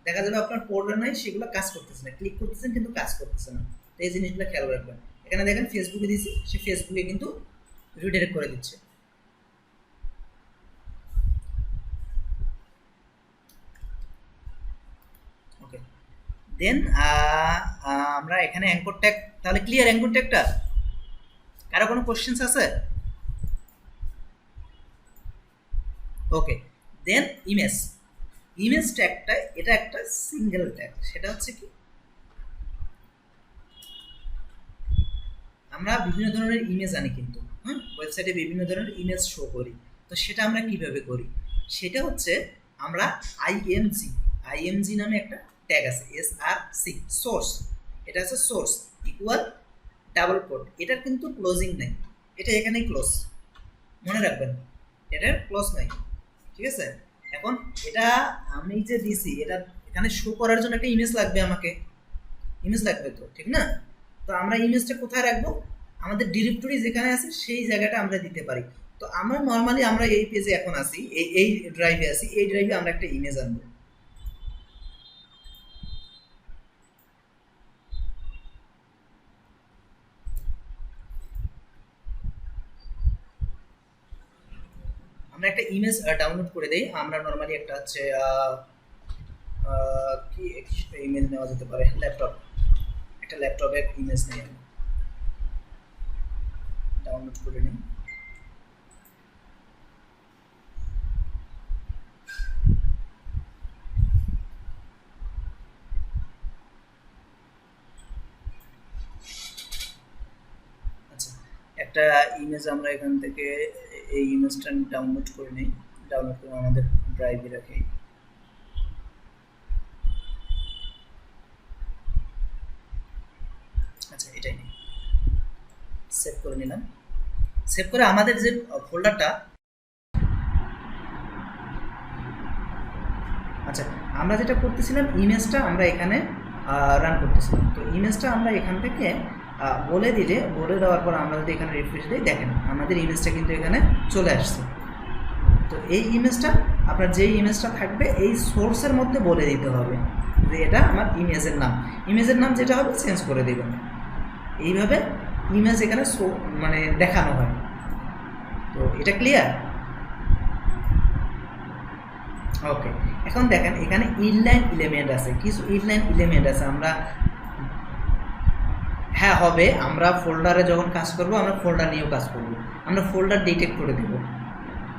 দেখা যাবে আপনার পোর্টাল নাই, সেগুলো কাজ করতেছে না, ক্লিক করতেছেন কিন্তু কাজ করতেছে না। তো এই জিনিসগুলো খেয়াল রাখবেন। এখানে দেখেন ফেসবুকে দিয়েছি, সে ফেসবুকে কিন্তু রিডাইরেক্ট করে দিচ্ছে। ওকে, দেন আমরা এখানে অ্যাঙ্কর ট্যাগ, তাহলে ক্লিয়ার অ্যাঙ্কর ট্যাগটা? কারো কোনো কোশ্চেন্স আছে? ওকে, দেন ইমেজ। ইমেজ ট্যাগটা এটা একটা সিঙ্গেল ট্যাগ। সেটা হচ্ছে কি, আমরা বিভিন্ন ধরনের ইমেজ আনি কিন্তু, হ্যাঁ, ওয়েবসাইটে বিভিন্ন ধরনের ইমেজ শো করি। তো সেটা আমরা কিভাবে করি? সেটা হচ্ছে আমরা আইএমজি নামে একটা ট্যাগ আছে, SRC, সোর্স। এটা হচ্ছে সোর্স ইকুয়াল ডাবল কোট। এটার কিন্তু ক্লোজিং নেই, এটা এখানেই ক্লোজ, মনে রাখবেন, এটার ক্লোজ নাই, ঠিক আছে? এখন এটা আমি যে দিছি, এটা এখানে শো করার জন্য একটা ইমেজ লাগবে, আমাকে ইমেজ লাগবে তো, ঠিক না? তো আমরা ইমেজটা কোথায় রাখবো? আমাদের ডিরেক্টরি যেখানে আছে সেই জায়গাটা আমরা দিতে পারি। তো আমরা নর্মালি আমরা এই পেজে এখন আছি, এই ড্রাইভে আছি, এই ড্রাইভে আমরা একটা ইমেজ আনবো। আমরা একটা ইমেজ ডাউনলোড করে দেই। আমরা নর্মালি একটা হচ্ছে কি ইমেজ নেওয়া যেতে পারে, ল্যাপটপ, একটা ল্যাপটপের ইমেজ নেই, আমি ডাউনলোড করে নিই। আচ্ছা, একটা ইমেজ আমরা এখান থেকে এই ইমেজটা ডাউনলোড করে নিই, ডাউনলোড করে আমাদের ড্রাইভে রাখি। আচ্ছা, এটাই নেই, সেভ করে নিলাম। সেভ করে আমাদের যে ফোল্ডারটা, আচ্ছা আমরা যেটা করতেছিলাম, ইমেজটা আমরা এখানে রান করতেছিলাম। তো ইমেজটা আমরা এখান থেকে বলে দেওয়ার পর আমরা যদি এখানে রিফ্রেশ দিই, দেখেন আমাদের ইমেজটা কিন্তু এখানে চলে আসছে। তো এই ইমেজটা, আপনার যেই ইমেজটা থাকবে এই সোর্সের মধ্যে বলে দিতে হবে যে এটা আমার ইমেজের নাম। ইমেজের নাম যেটা হবে চেঞ্জ করে দেবেন। এইভাবে ইমেজ এখানে মানে দেখানো হয়। তো এটা ক্লিয়ার? ওকে, এখন দেখেন এখানে ইনলাইন এলিমেন্ট আছে, কিছু ইনলাইন এলিমেন্ট আছে। আমরা হ্যাঁ হবে, আমরা ফোল্ডারে যখন কাজ করব আমরা ফোল্ডার নিয়েও কাজ করব, আমরা ফোল্ডার ডিটেক্ট করে দেব,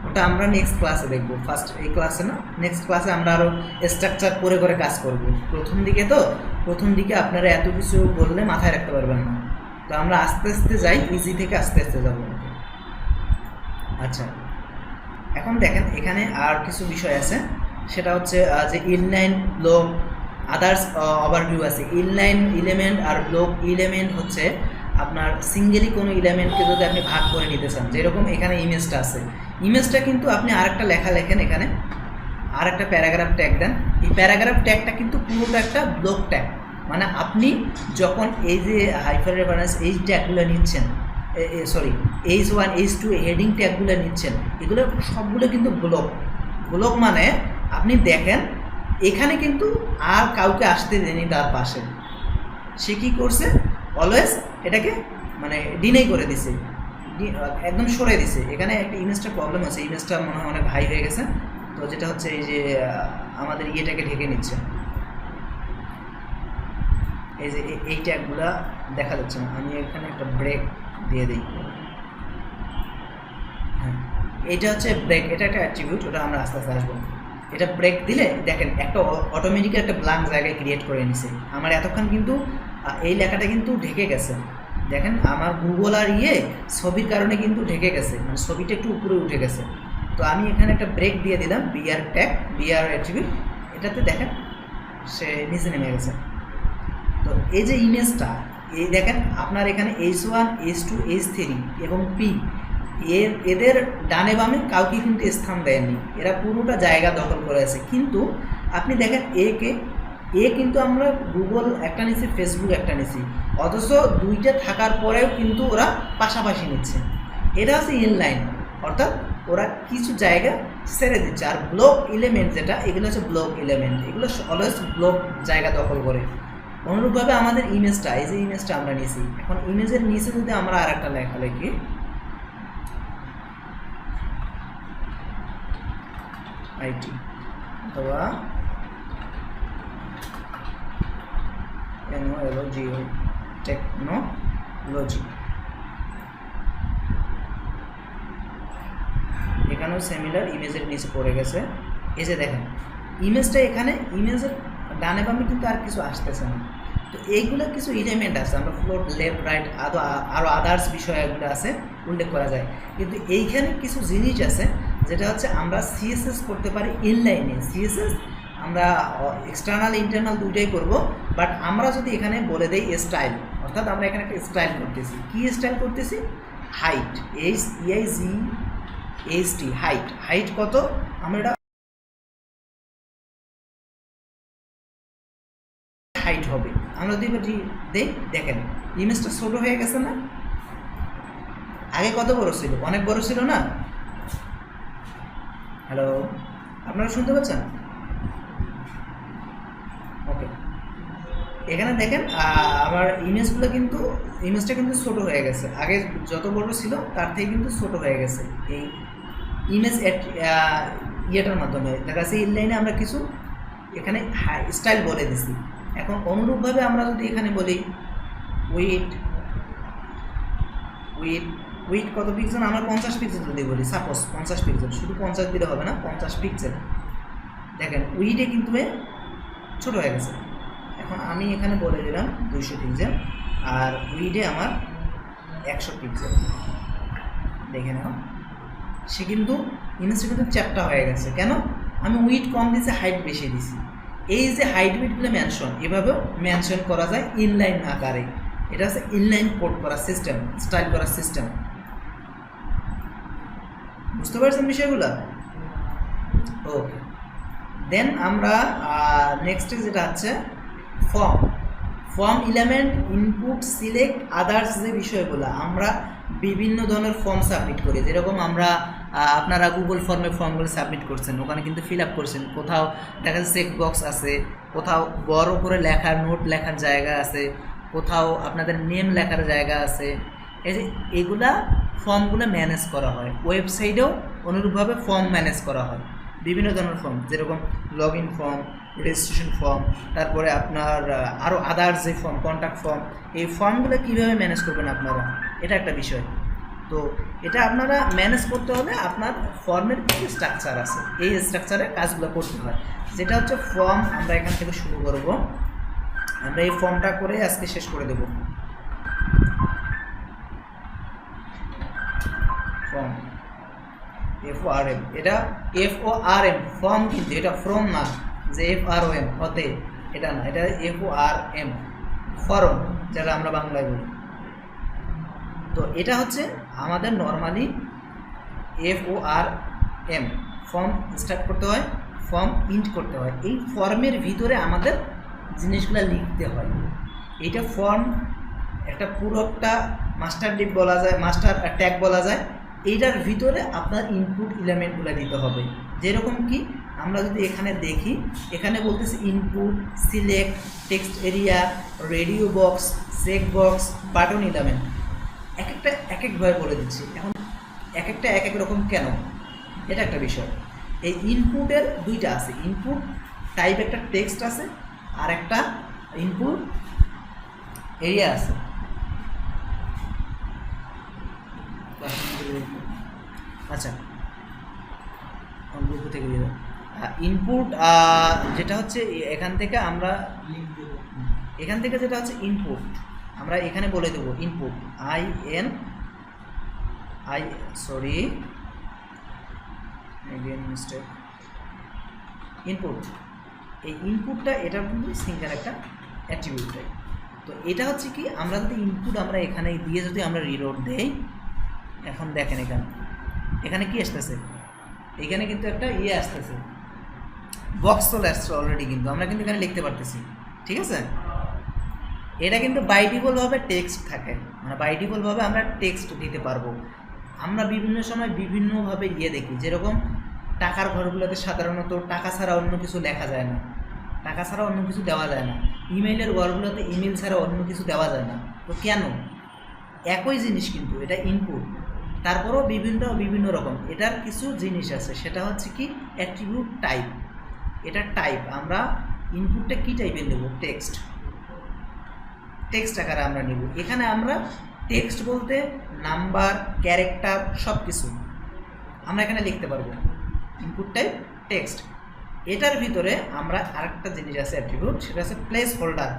ওটা আমরা নেক্সট ক্লাসে দেখব। ফার্স্ট এই ক্লাসে না, নেক্সট ক্লাসে আমরা আরও স্ট্রাকচার করে কাজ করব। প্রথম দিকে আপনারা এত কিছু বললে মাথায় রাখতে পারবেন না। তো আমরা আস্তে আস্তে যাই, ইজি থেকে আস্তে আস্তে যাব। আচ্ছা, এখন দেখেন এখানে আর কিছু বিষয় আছে, সেটা হচ্ছে যে ইনলাইন, ব্লক, আদার্স ওভারভিউ আছে। ইনলাইন এলিমেন্ট আর ব্লক এলিমেন্ট হচ্ছে আপনার সিঙ্গেলি কোনো এলিমেন্টকে যদি আপনি ভাগ করে নিতে চান, যেরকম এখানে ইমেজটা আছে, ইমেজটা কিন্তু আপনি আরেকটা লেখা লেখেন, এখানে আর একটা প্যারাগ্রাফ ট্যাগ দেন। এই প্যারাগ্রাফ ট্যাগটা কিন্তু পুরোটা একটা ব্লক ট্যাগ, মানে আপনি যখন এই যে হাইপার রেফারেন্স এই ট্যাগগুলো নিচ্ছেন, সরি H1 H2 হেডিং ট্যাগগুলো নিচ্ছেন, এগুলো সবগুলো কিন্তু ব্লক মানে আপনি দেখেন এখানে কিন্তু আর কাউকে আসতে দেয়নি তার পাশে, সে কী করছে, অলওয়েজ এটাকে মানে ডিনাই করে দিছে, একদম সরে দিছে। এখানে একটা ইমেজটার প্রবলেম আছে, ইমেজটা মনে হয় অনেক হাই হয়ে গেছে। তো যেটা হচ্ছে এই যে আমাদের ইয়েটাকে ঢেকে নিচ্ছে, এই যে এই ট্যাগগুলা দেখা যাচ্ছে না। আমি এখানে একটা ব্রেক দিয়ে দিই। হ্যাঁ, এইটা হচ্ছে ব্রেক, এটা একটা অ্যাট্রিবিউট, ওটা আমরা আস্তে আস্তে আসবো। এটা ব্রেক দিলে দেখেন একটা অটোমেটিক একটা ব্ল্যাঙ্ক জায়গায় ক্রিয়েট করে নিছে। আমার এতক্ষণ কিন্তু এই লেখাটা কিন্তু ঢেকে গেছে, দেখেন আমার গুগল আর ছবির কারণে কিন্তু ঢেকে গেছে, মানে ছবিটা একটু উপরে উঠে গেছে। তো আমি এখানে একটা ব্রেক দিয়ে দিলাম, বিআর ট্যাগ, বিআর অ্যাট্রিবিউট, এটাতে দেখেন সে নিচে নেমে গেছে। তো এই যে ইমেজটা, এই দেখেন আপনার এখানে H1 H2 H3 এবং P এদের ডানে বামে কাউকে কিন্তু স্থান দেয়নি, এরা পুরোটা জায়গা দখল করে আছে। কিন্তু আপনি দেখেন এ কিন্তু আমরা গুগল একটা নিচ্ছি, ফেসবুক একটা নিচ্ছি, অথচ দুইটা থাকার পরেও কিন্তু ওরা পাশাপাশি নিচ্ছে। এটা হচ্ছে ইনলাইন, অর্থাৎ ওরা কিছু জায়গা ছেড়ে দিচ্ছে। আর ব্লক এলিমেন্ট যেটা, এগুলো হচ্ছে ব্লক এলিমেন্ট, এগুলো অলওয়েজ ব্লক জায়গা দখল করে। অনুরূপভাবে আমাদের ইমেজটা, এই যে ইমেজটা আমরা নিয়েছি, এখন ইমেজের নিচে যদি আমরা আর একটা লেখা লিখি, আইটি অথবা টেকনোলজি, এখানেও সিমিলার ইমেজের নিচে পড়ে গেছে। এই যে দেখেন ইমেজটা, এখানে ইমেজের ডানে বামে কিন্তু আর কিছু আসতেছে না। তো এইগুলো কিছু এলিমেন্ট আছে, আমরা ফ্লোট, লেফট, রাইট, আরও আদার্স বিষয়গুলো আছে উল্লেখ করা যায়। কিন্তু এইখানে কিছু জিনিস আছে যেটা হচ্ছে আমরা সিএসএস করতে পারি ইনলাইনে। সিএসএস আমরা এক্সটার্নাল ইন্টারনাল দুইটাই করব, বাট আমরা যদি এখানে বলে দেই স্টাইল, অর্থাৎ আমরা এখানে একটা স্টাইল করতেছি। কি স্টাইল করতেছি? হাইট, HEIGHT, হাইট কত, আমরা এটা হাইট হবে। আমরা যদি দেই, দেখেন ইমেজটা ছোট হয়ে গেছে না? আগে কত বড় ছিল? অনেক বড় ছিল না? হ্যালো, আপনারা শুনতে পাচ্ছেন? ওকে, এখানে দেখেন আমার ইমেজটা কিন্তু ছোট হয়ে গেছে। আগে যত বড় ছিল তার থেকে কিন্তু ছোট হয়ে গেছে এই ইমেজ ইয়েটার মাধ্যমে। দেখা যাচ্ছে ইনলাইনে আমরা কিছু এখানে স্টাইল বলে দিছি। এখন অনুরূপভাবে আমরা যদি এখানে বলি উইথ কত পিক্সেল, আমরা 50 পিক্সেল যদি বলি, সাপোজ 50 পিক্সেল, শুধু 50 দিলে হবে না, 50 পিক্সেল। দেখেন উইথে কিন্তু ছোট হয়ে গেছে। এখন আমি এখানে বলে দিলাম 200 পিক্সেল, আর উইথে আমার 100 পিক্সেল। দেখে নাও, সে কিন্তু ইমেজটা কিন্তু চ্যাপ্টা হয়ে গেছে। কেন? আমি উইথ কম দিয়েছি, হাইট বেশি দিছি। এই যে হাইট উইথগুলো মেনশন, এভাবেও মেনশন করা যায় ইনলাইন আকারে। এটা হচ্ছে ইনলাইন কোড করার সিস্টেম, স্টাইল করার সিস্টেম। বুঝতে পারছেন বিষয়গুলো? ওকে, দেন আমরা নেক্সটে যেটা হচ্ছে form element, input, select, others, যে বিষয়গুলো আমরা বিভিন্ন ধরনের ফর্ম সাবমিট করি। যেরকম আমরা আপনারা গুগল ফর্মগুলো সাবমিট করছেন, ওখানে কিন্তু ফিল আপ করছেন। কোথাও দেখা যাচ্ছে চেক বক্স আছে, কোথাও বড় করে লেখার নোট লেখার জায়গা আছে, কোথাও আপনাদের নেম লেখার জায়গা আছে। এই যে এগুলা ফর্মগুলো ম্যানেজ করা হয়। ওয়েবসাইটেও অনুরূপভাবে ফর্ম ম্যানেজ করা হয়, বিভিন্ন ধরনের ফর্ম, যেরকম log in form, registration form, তারপরে আপনার আরও আদার্স যে ফর্ম, কন্ট্যাক্ট ফর্ম। এই ফর্মগুলো কীভাবে ম্যানেজ করবেন আপনারা, এটা একটা বিষয়। তো এটা আপনারা ম্যানেজ করতে হলে আপনার ফর্মের কিছু স্ট্রাকচার আছে, এই স্ট্রাকচারে কাজগুলো করতে হয়। যেটা হচ্ছে ফর্ম, আমরা এখান থেকে শুরু করব। আমরা এই ফর্মটা করে আজকে শেষ করে দেব। ফর্ম FORM, এটা FORM ফর্ম, কিন্তু এটা ফ্রম না, যে FROM হতে, এটা না, এটা FORM ফর্ম, যেটা আমরা বাংলায় বলি। তো এটা হচ্ছে আমাদের নর্মালি FORM, ফর্ম স্টার্ট করতে হয়, ফর্ম ইন্ট করতে হয়। এই ফর্মের ভিতরে আমাদের জিনিসগুলো লিখতে হয়। এইটা ফর্ম একটা পুরোটা মাস্টার ডিপ বলা যায়, মাস্টার ট্যাগ বলা যায়। এইটার ভিতরে আপনার ইনপুট এলিমেন্টগুলো দিতে হবে। যেরকম কি আমরা যদি এখানে দেখি, এখানে বলতেছি input, select, text area, radio box, check box, button element. এক একটা এক একভাবে বলে দিচ্ছি। এখন এক একটা এক এক রকম কেন, এটা একটা বিষয়। এই ইনপুটের দুইটা আছে, ইনপুট টাইপ একটা টেক্সট আছে, আর একটা ইনপুট এরিয়া আছে। আচ্ছা, গ্রুপ থেকে দিয়ে ইনপুট যেটা হচ্ছে এখান থেকে আমরা যেটা হচ্ছে ইনপুট, আমরা এখানে বলে দেবো ইনপুট, ইনপুট। এই ইনপুটটা এটা কিন্তু সিঙ্গেল একটা অ্যাট্রিবিউট টাইপ। তো এটা হচ্ছে কি, আমরা যদি ইনপুট আমরা এখানে দিয়ে যদি আমরা রিলোড দেই, এখন দেখেন এখানে কি আসতেছে, এখানে কিন্তু একটা আসতেছে, বক্স চলে আসছে অলরেডি, কিন্তু আমরা কিন্তু এখানে লিখতে পারতেছি। ঠিক আছে, এটা কিন্তু বাই ডিফল্টভাবে টেক্সট থাকে, মানে বাই ডিফল্টভাবে আমরা টেক্সট দিতে পারবো। আমরা বিভিন্ন সময় বিভিন্নভাবে দেখি, যেরকম টাকার ঘরগুলোতে সাধারণত টাকা ছাড়া অন্য কিছু লেখা যায় না, টাকা ছাড়া অন্য কিছু দেওয়া যায় না। ইমেইলের ঘরগুলোতে ইমেল ছাড়া অন্য কিছু দেওয়া যায় না। তো কেন? একই জিনিস কিন্তু, এটা ইনপুট, তারপরেও বিভিন্ন রকম এটার কিছু জিনিস আছে, সেটা হচ্ছে কি অ্যাট্রিবিউট টাইপ। এটা টাইপ, আমরা ইনপুটটা কি টাইপের নেব, টেক্সট আকারে আমরা নেব। এখানে আমরা টেক্সট বলতে নাম্বার, ক্যারেক্টার সব কিছু আমরা এখানে লিখতে পারবো। Input type text. এটার ভিতরে আমরা আরেকটা জিনিস আছে অ্যাট্রিবিউট, সেটা হচ্ছে place holder,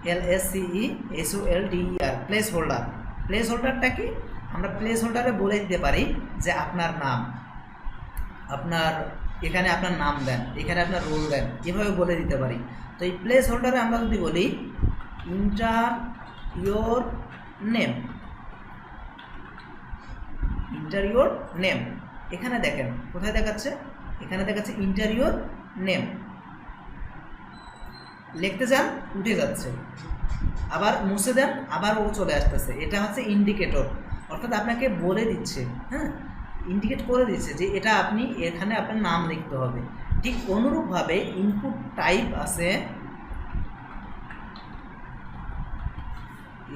PLSCESOLDER, place holder. Place হোল্ডারটা কি, আমরা প্লেস হোল্ডারে বলে দিতে পারি যে আপনার নাম, আপনার এখানে আপনার নাম দেন, এখানে আপনার রোল দেন, এভাবে বলে দিতে পারি। তো এই প্লেস হোল্ডারে আমরা যদি বলি ইন্টার ইয়োর নেম, এখানে দেখেন কোথায় দেখাচ্ছে, এখানে দেখাচ্ছে ইন্টার ইয়োর নেম। লিখতে যান, উঠে যাচ্ছে, আবার মুছে দেন, আবার ও চলে আসতেছে। এটা হচ্ছে ইন্ডিকেটর, অর্থাৎ আপনাকে বলে দিচ্ছে, হ্যাঁ, ইন্ডিকেট করে দিচ্ছে যে এটা আপনি এখানে আপনার নাম লিখতে হবে। ঠিক অনুরূপভাবে ইনপুট টাইপ আছে,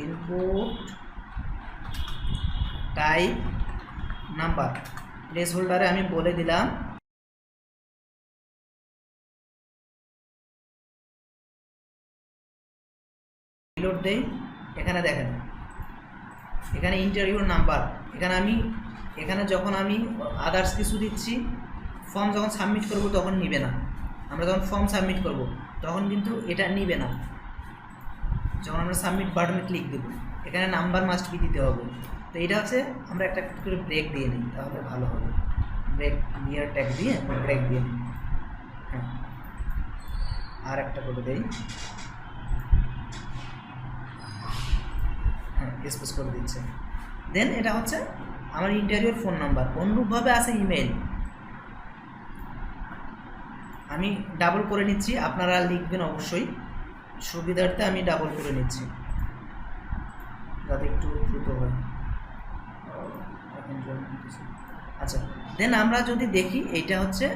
ইনপুট টাইপ নাম্বার। প্লেস হোল্ডারে আমি বলে দিলাম রিলোড দেই, এখানে দেখেন এখানে ইন্টারভিউ নাম্বার। এখানে যখন আমি আদার্স কিছু দিচ্ছি, ফর্ম যখন সাবমিট করব তখন নিবে না। আমরা যখন ফর্ম সাবমিট করব তখন কিন্তু এটা নিবে না। যখন আমরা সাবমিট বাটনে ক্লিক দেব, এখানে নাম্বার মাস্ট বি দিতে হবে। তো এটা হচ্ছে আমরা একটা করে ব্রেক দিয়ে নিই, তাহলে ভালো হবে। ব্রেক নিয়ার ট্যাগ দিয়ে ব্রেক দিয়ে নিই। হ্যাঁ, আর একটা করে দেই, হ্যাঁ, স্পেস করে দিচ্ছে। দেন এটা হচ্ছে আমার ইন্টারভিউর ফোন নাম্বার। অনুরূপভাবে আছে ইমেল, আমি ডাবল করে নিচ্ছি, আপনারা লিখবেন অবশ্যই, সুবিধার্থে আমি ডাবল করে নিচ্ছি যাতে একটু দ্রুত হয়। আচ্ছা, দেন আমরা যদি দেখি এইটা হচ্ছে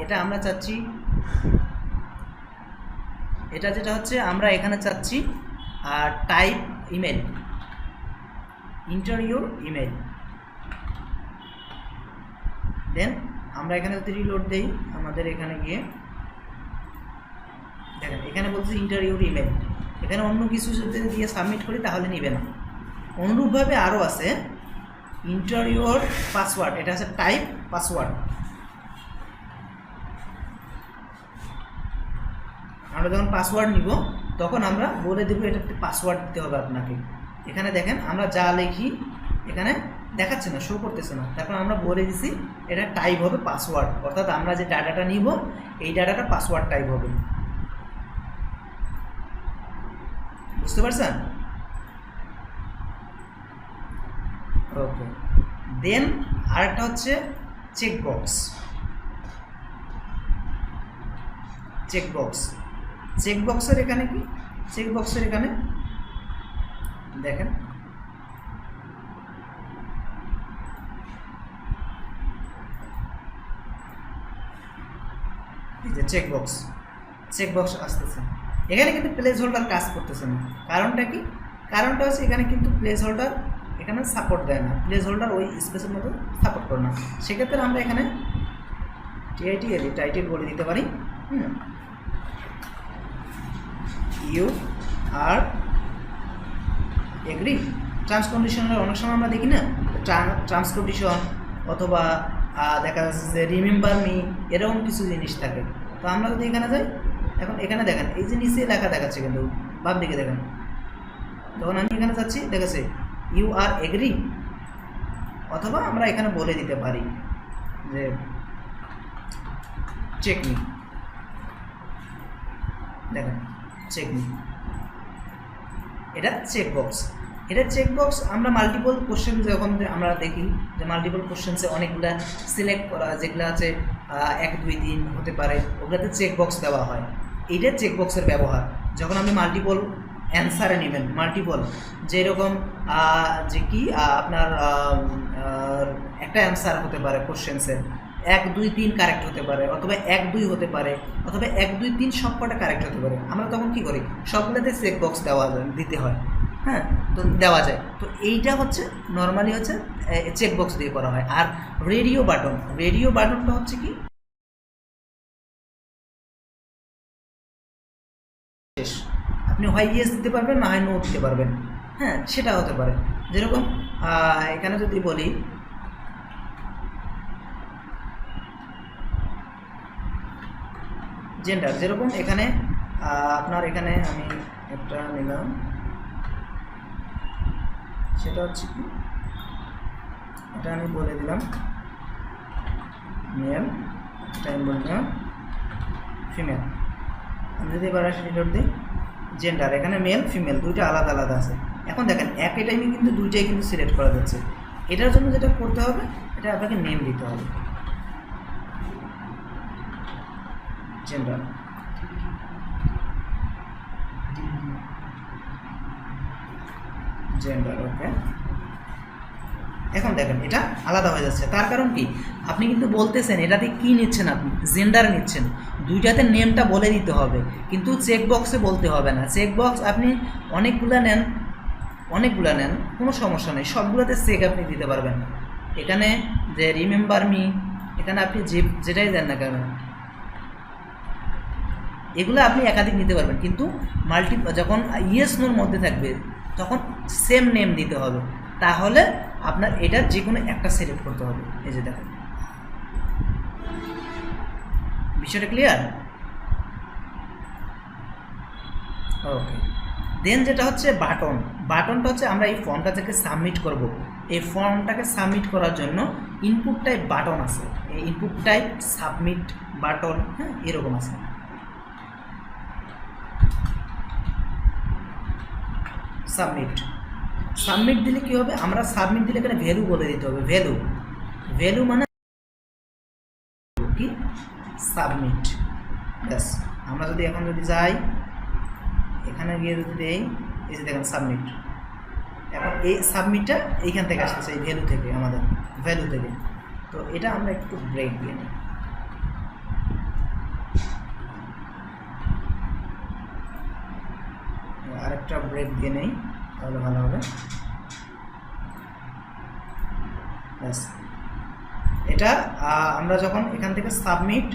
এটা আমরা চাচ্ছি, এটা যেটা হচ্ছে আমরা এখানে চাচ্ছি টাইপ ইমেল, ইন্টারভিউ ইমেল। দেন আমরা এখানে যদি রিলোড দেই, আমাদের এখানে গিয়ে দেখেন এখানে বলছে ইন্টারভিউ ইমেল। এখানে অন্য কিছু যদি দিয়ে সাবমিট করি তাহলে নিবে না। অনুরূপভাবে আরও আছে ইন্টারভিউর পাসওয়ার্ড, এটা আছে টাইপ পাসওয়ার্ড। আমরা যখন পাসওয়ার্ড নিব তখন আমরা বলে দেবো এটা একটা পাসওয়ার্ড দিতে হবে আপনাকে। এখানে দেখেন আমরা যা লিখি এখানে দেখাচ্ছে না, শো করতেছে না, তারপর আমরা বলে দিছি এটা টাইপ হবে পাসওয়ার্ড, অর্থাৎ আমরা যে ডাটাটা নিব এই ডাটাটা পাসওয়ার্ড টাইপ হবে। বুঝতে পারছেন? ওকে। দেন আরেকটা হচ্ছে চেকবক্সের এখানে কি, চেকবক্সের এখানে দেখেন এই যে চেকবক্স আসতেছে, এখানে কিন্তু প্লেস হোল্ডার কাজ করতেছে না। কারণটা কি? কারণটা হচ্ছে এখানে কিন্তু প্লেস হোল্ডার এখানে সাপোর্ট দেয় না, প্লেস হোল্ডার ওই স্পেসের মতো সাপোর্ট করে না। সেক্ষেত্রে আমরা এখানে টাইটেল বলে দিতে পারি, ইউ আর এগ্রি। টার্মস কন্ডিশনের অনেক সময় আমরা দেখি না, টার্মস কন্ডিশন অথবা দেখা যাচ্ছে যে রিমেম্বার মি, এরকম কিছু জিনিস থাকে। তো আমরা যদি এখানে যাই, এখন এখানে দেখেন এই যে নিচে লেখা দেখাচ্ছে, কিন্তু বাম দিকে দেখেন, যখন আমি এখানে যাচ্ছি দেখাচ্ছে ইউ আর এগ্রি, অথবা আমরা এখানে বলে দিতে পারি যে চেক মি, দেখেন চেক মি। এটা চেকবক্স। এটা চেকবক্স আমরা মাল্টিপল কোশ্চেন যখন আমরা দেখি যে মাল্টিপল কোশ্চেন্সে অনেকগুলো সিলেক্ট করা যেগুলো আছে 1 2 3 হতে পারে, ওগুলোতে চেকবক্স দেওয়া হয়। এইটা চেকবক্সের ব্যবহার যখন আপনি মাল্টিপল অ্যান্সারে নেবেন, মাল্টিপল যেরকম যে কি আপনার একটা অ্যান্সার হতে পারে কোশ্চেন্সের 1 2 3 কারেক্ট হতে পারে, অথবা 1 2 হতে পারে, অথবা 1 2 3 সবকটা কারেক্ট হতে পারে। আমরা তখন কি করি, সবগুলোতে চেকবক্স দিতে হয়, হ্যাঁ, তো দেওয়া যায়। তো এইটা হচ্ছে নর্মালি হচ্ছে চেকবক্স দিয়ে করা হয়। আর রেডিও বাটনটা হচ্ছে কি শেষ, আপনি হয় ইয়েস দিতে পারবেন না হয় নো দিতে পারবেন, হ্যাঁ, সেটা হতে পারে। যেরকম এখানে যদি বলি জেন্ডার, যেরকম এখানে আপনার এখানে আমি একটা নিলাম, সেটা হচ্ছে কি এটা আমি বলে দিলাম মেল, এটা আমি বললাম ফিমেল। আমি যদি এবার আসি রিলোড দিই, জেন্ডার এখানে মেল ফিমেল দুইটা আলাদা আলাদা আছে। এখন দেখেন একই টাইমে কিন্তু দুইটাই কিন্তু সিলেক্ট করা যাচ্ছে। এটার জন্য যেটা করতে হবে, এটা আপনাকে নেম দিতে হবে, জেন্ডার। ওকে, এখন দেখেন এটা আলাদা হয়ে যাচ্ছে। তার কারণ কি, আপনি কিন্তু বলতেছেন এটাতে কি নিচ্ছেন, আপনি জেন্ডার নিচ্ছেন, দুইটাতে নেমটা বলে দিতে হবে, কিন্তু চেকবক্সে বলতে হবে না। চেকবক্স আপনি অনেকগুলো নেন কোনো সমস্যা নেই, সবগুলোতে চেক আপনি দিতে পারবেন। এখানে যে রিমেম্বার মি, এখানে আপনি যেটাই দেন না কেন, এগুলো আপনি একাধিক নিতে পারবেন, কিন্তু যখন ইয়েস নোর মধ্যে থাকবে তখন সেম নেম দিতে হবে। তাহলে আপনার এটা যে কোনো একটা সিলেক্ট করতে হবে। এই যে দেখেন, বিষয়টা ক্লিয়ার? ওকে, দেন যেটা হচ্ছে বাটনটা হচ্ছে আমরা এই ফর্মটা থেকে সাবমিট করব। এই ফর্মটাকে সাবমিট করার জন্য ইনপুট টাইপ বাটন আছে, এই ইনপুট টাইপ সাবমিট বাটন, হ্যাঁ, এরকম আছে। সাবমিট দিলে কি হবে, আমরা সাবমিট দিলে এখানে ভ্যালু বলে দিতে হবে। ভ্যালু মানে কি, সাবমিট। ব্যাস, আমরা যদি এখন যদি যাই এখানে গিয়ে যদি দেই, এই যে দেখেন সাবমিট, এখন এই সাবমিটটা এইখান থেকে আসতেছে, এই ভ্যালু থেকে, আমাদের ভ্যালু থেকে। তো এটা আমরা একটু ব্রেক দিয়ে নিই, আরেকটা ব্রেক দিয়ে নেই, তাহলে ভালো হবে। ব্যাস, এটা আমরা যখন এখান থেকে সাবমিট,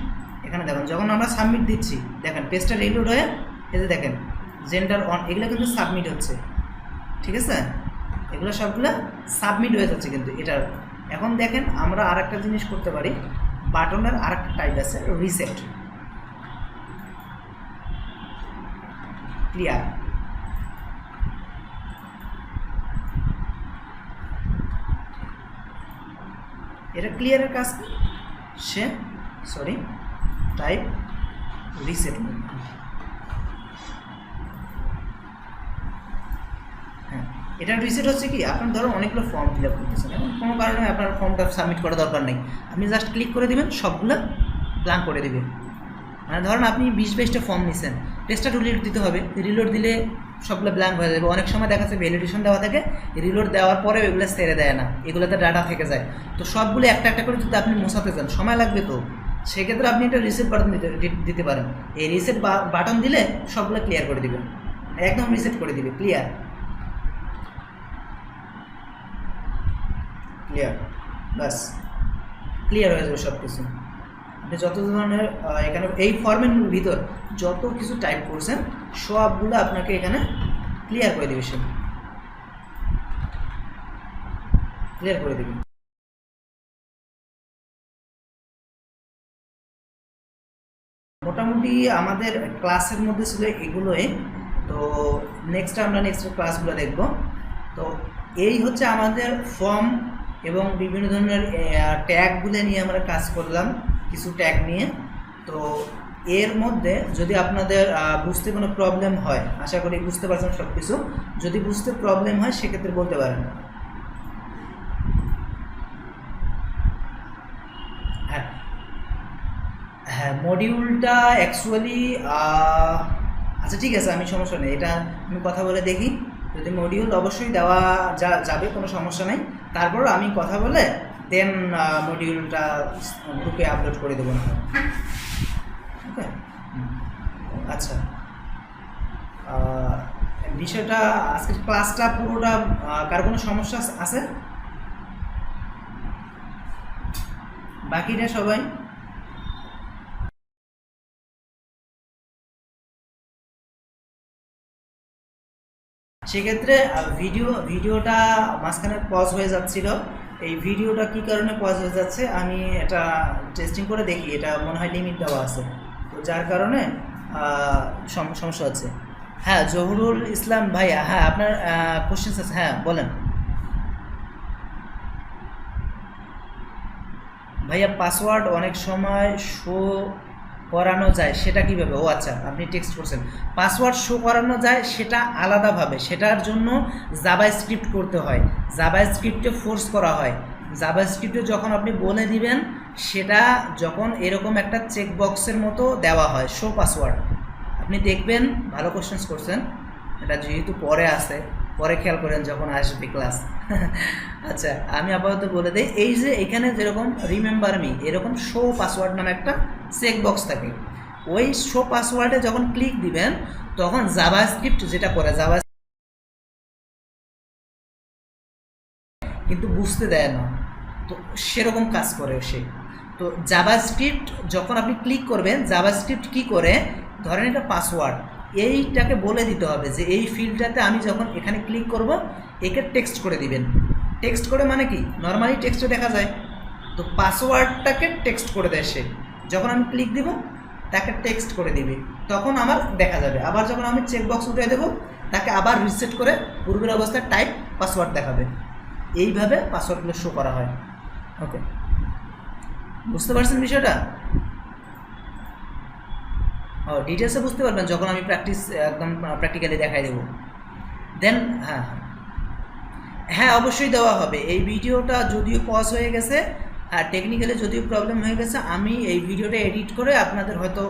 এখানে দেখুন যখন আমরা সাবমিট দিচ্ছি, দেখেন পেজটা রিলোড হয়ে এই যে দেখেন জেন্ডার অন, এগুলো কিন্তু সাবমিট হচ্ছে, ঠিক আছে, এগুলো সবগুলো সাবমিট হয়ে যাচ্ছে কিন্তু এটার। এখন দেখেন আমরা আরেকটা জিনিস করতে পারি, বাটনের আরেকটা টাইপ আছে রিসেট, ক্লিয়ার। এটা ক্লিয়ারের কাজ কি, টাইপ রিসেট। হ্যাঁ, এটা রিসেট হচ্ছে কি, আপনার ধরুন অনেকগুলো ফর্ম ফিল আপ করতেছেন, এবং কোনো কারণে আপনার ফর্মটা সাবমিট করা দরকার নেই, আপনি জাস্ট ক্লিক করে দেবেন, সবগুলো ব্ল্যাঙ্ক করে দেবেন। মানে ধরুন আপনি 20-22টা ফর্ম নিছেন, পেজটা রিলোড দিতে হবে, রিলোড দিলে সবগুলো ব্ল্যাঙ্ক হয়ে যাবে। অনেক সময় দেখা যাচ্ছে ভ্যালিডেশন দেওয়া থাকে, রিলোড দেওয়ার পরে এগুলো ছেড়ে দেয় না, এগুলোতে ডাটা থেকে যায়। তো সবগুলো একটা একটা করে যদি আপনি মোছাতে চান সময় লাগবে, তো সেক্ষেত্রে আপনি একটা রিসেট বাটন দিতে পারেন। এই রিসেট বাটন দিলে সবগুলো ক্লিয়ার করে দিবেন, একদম রিসেট করে দিবে, ক্লিয়ার। বাস, ক্লিয়ার হয়ে যাবে সব কিছু। আপনি যত ধরনের এখানে এই ফর্মের ভিতর যত কিছু টাইপ করছেন সবগুলো আপনাকে এখানে ক্লিয়ার করে দেবে, ক্লিয়ার করে দেবে। মোটামুটি আমাদের ক্লাসের মধ্যে ছিল এগুলোই। তো নেক্সট ক্লাসগুলো দেখব। তো এই হচ্ছে আমাদের ফর্ম এবং বিভিন্ন ধরনের ট্যাগগুলো নিয়ে আমরা কাজ করলাম, কিছু ট্যাগ নিয়ে। তো এর মধ্যে যদি আপনাদের বুঝতে কোনো প্রবলেম হয়, আশা করি বুঝতে পারছেন সব কিছু, যদি বুঝতে প্রবলেম হয় সেক্ষেত্রে বলতে পারেন। হ্যাঁ হ্যাঁ, মডিউলটা অ্যাকচুয়ালি আচ্ছা ঠিক আছে, আমি সমস্যা নেই, এটা আমি কথা বলে দেখি। যদি মডিউল অবশ্যই দেওয়া যাবে, কোনো সমস্যা নেই। তারপর আমি কথা বলে দেন মডিউলটা গ্রুপে আপলোড করে দেবো না। ওকে, আচ্ছা, বিষয়টা আজকের ক্লাসটা পুরোটা কার কোনো সমস্যা আছে? বাকিরা সবাই সেক্ষেত্রে ভিডিওটা মাঝখানে পজ হয়ে যাচ্ছিল। এই ভিডিওটা কি কারণে পজ হয়ে যাচ্ছে আমি এটা টেস্টিং করে দেখি, এটা মনে হয় লিমিট দেওয়া আছে, তো যার কারণে সমস্যা হচ্ছে। হ্যাঁ, জহুরুল ইসলাম ভাইয়া, হ্যাঁ আপনার কোশ্চেন আছে, হ্যাঁ বলেন ভাইয়া। পাসওয়ার্ড অনেক সময় শো করানো যায়, সেটা কীভাবে? ও আচ্ছা, আপনি টেক্সট করছেন। পাসওয়ার্ড শো করানো যায় সেটা আলাদাভাবে, সেটার জন্য জাভাস্ক্রিপ্ট করতে হয়, জাভাস্ক্রিপ্টে ফোর্স করা হয়। জাভাস্ক্রিপ্টে যখন আপনি বলে দিবেন, সেটা যখন এরকম একটা চেকবক্সের মতো দেওয়া হয় শো পাসওয়ার্ড, আপনি দেখবেন। ভালো কোশ্চেন্স করছেন, এটা যেহেতু পরে আসে, পরে খেয়াল করেন যখন আসবে ক্লাস। আচ্ছা, আমি আপাতত বলে দিই, এই যে এখানে যেরকম রিমেম্বার মি, এরকম শো পাসওয়ার্ড নামে একটা চেক বক্স থাকে। ওই শো পাসওয়ার্ডে যখন ক্লিক দিবেন, তখন জাভাস্ক্রিপ্ট যেটা করে, কিন্তু বুঝতে দেয় না, তো সেরকম কাজ করে সে। তো জাভাস্ক্রিপ্ট যখন আপনি ক্লিক করবেন, জাভাস্ক্রিপ্ট কি করে, ধরেন এটা পাসওয়ার্ড, এইটাকে বলে দিতে হবে যে এই ফিল্ডটাতে আমি যখন এখানে ক্লিক করব, একে টেক্সট করে দিবেন। টেক্সট করে মানে কি, নর্মালি টেক্সটে দেখা যায়, তো পাসওয়ার্ডটাকে টেক্সট করে দেয় সে। যখন আমি ক্লিক দিব, তাকে টেক্সট করে দিবে, তখন আমার দেখা যাবে। আবার যখন আমি চেকবক্স উঠিয়ে দেবো, তাকে আবার রিসেট করে পূর্বের অবস্থায় টাইপ পাসওয়ার্ড দেখাবে। এইভাবে পাসওয়ার্ডগুলো শো করা হয়। ওকে, বুঝতে পারছেন বিষয়টা? ও, ডিটেলসে বুঝতে পারবেন যখন আমি একদম প্র্যাকটিক্যালি দেখাই দেবো। দেন হ্যাঁ হ্যাঁ, অবশ্যই দেওয়া হবে। এই ভিডিওটা যদিও পজ হয়ে গেছে, আর টেকনিক্যালি যদিও প্রবলেম হয়ে গেছে, আমি এই ভিডিওটা এডিট করে আপনাদের হয়তো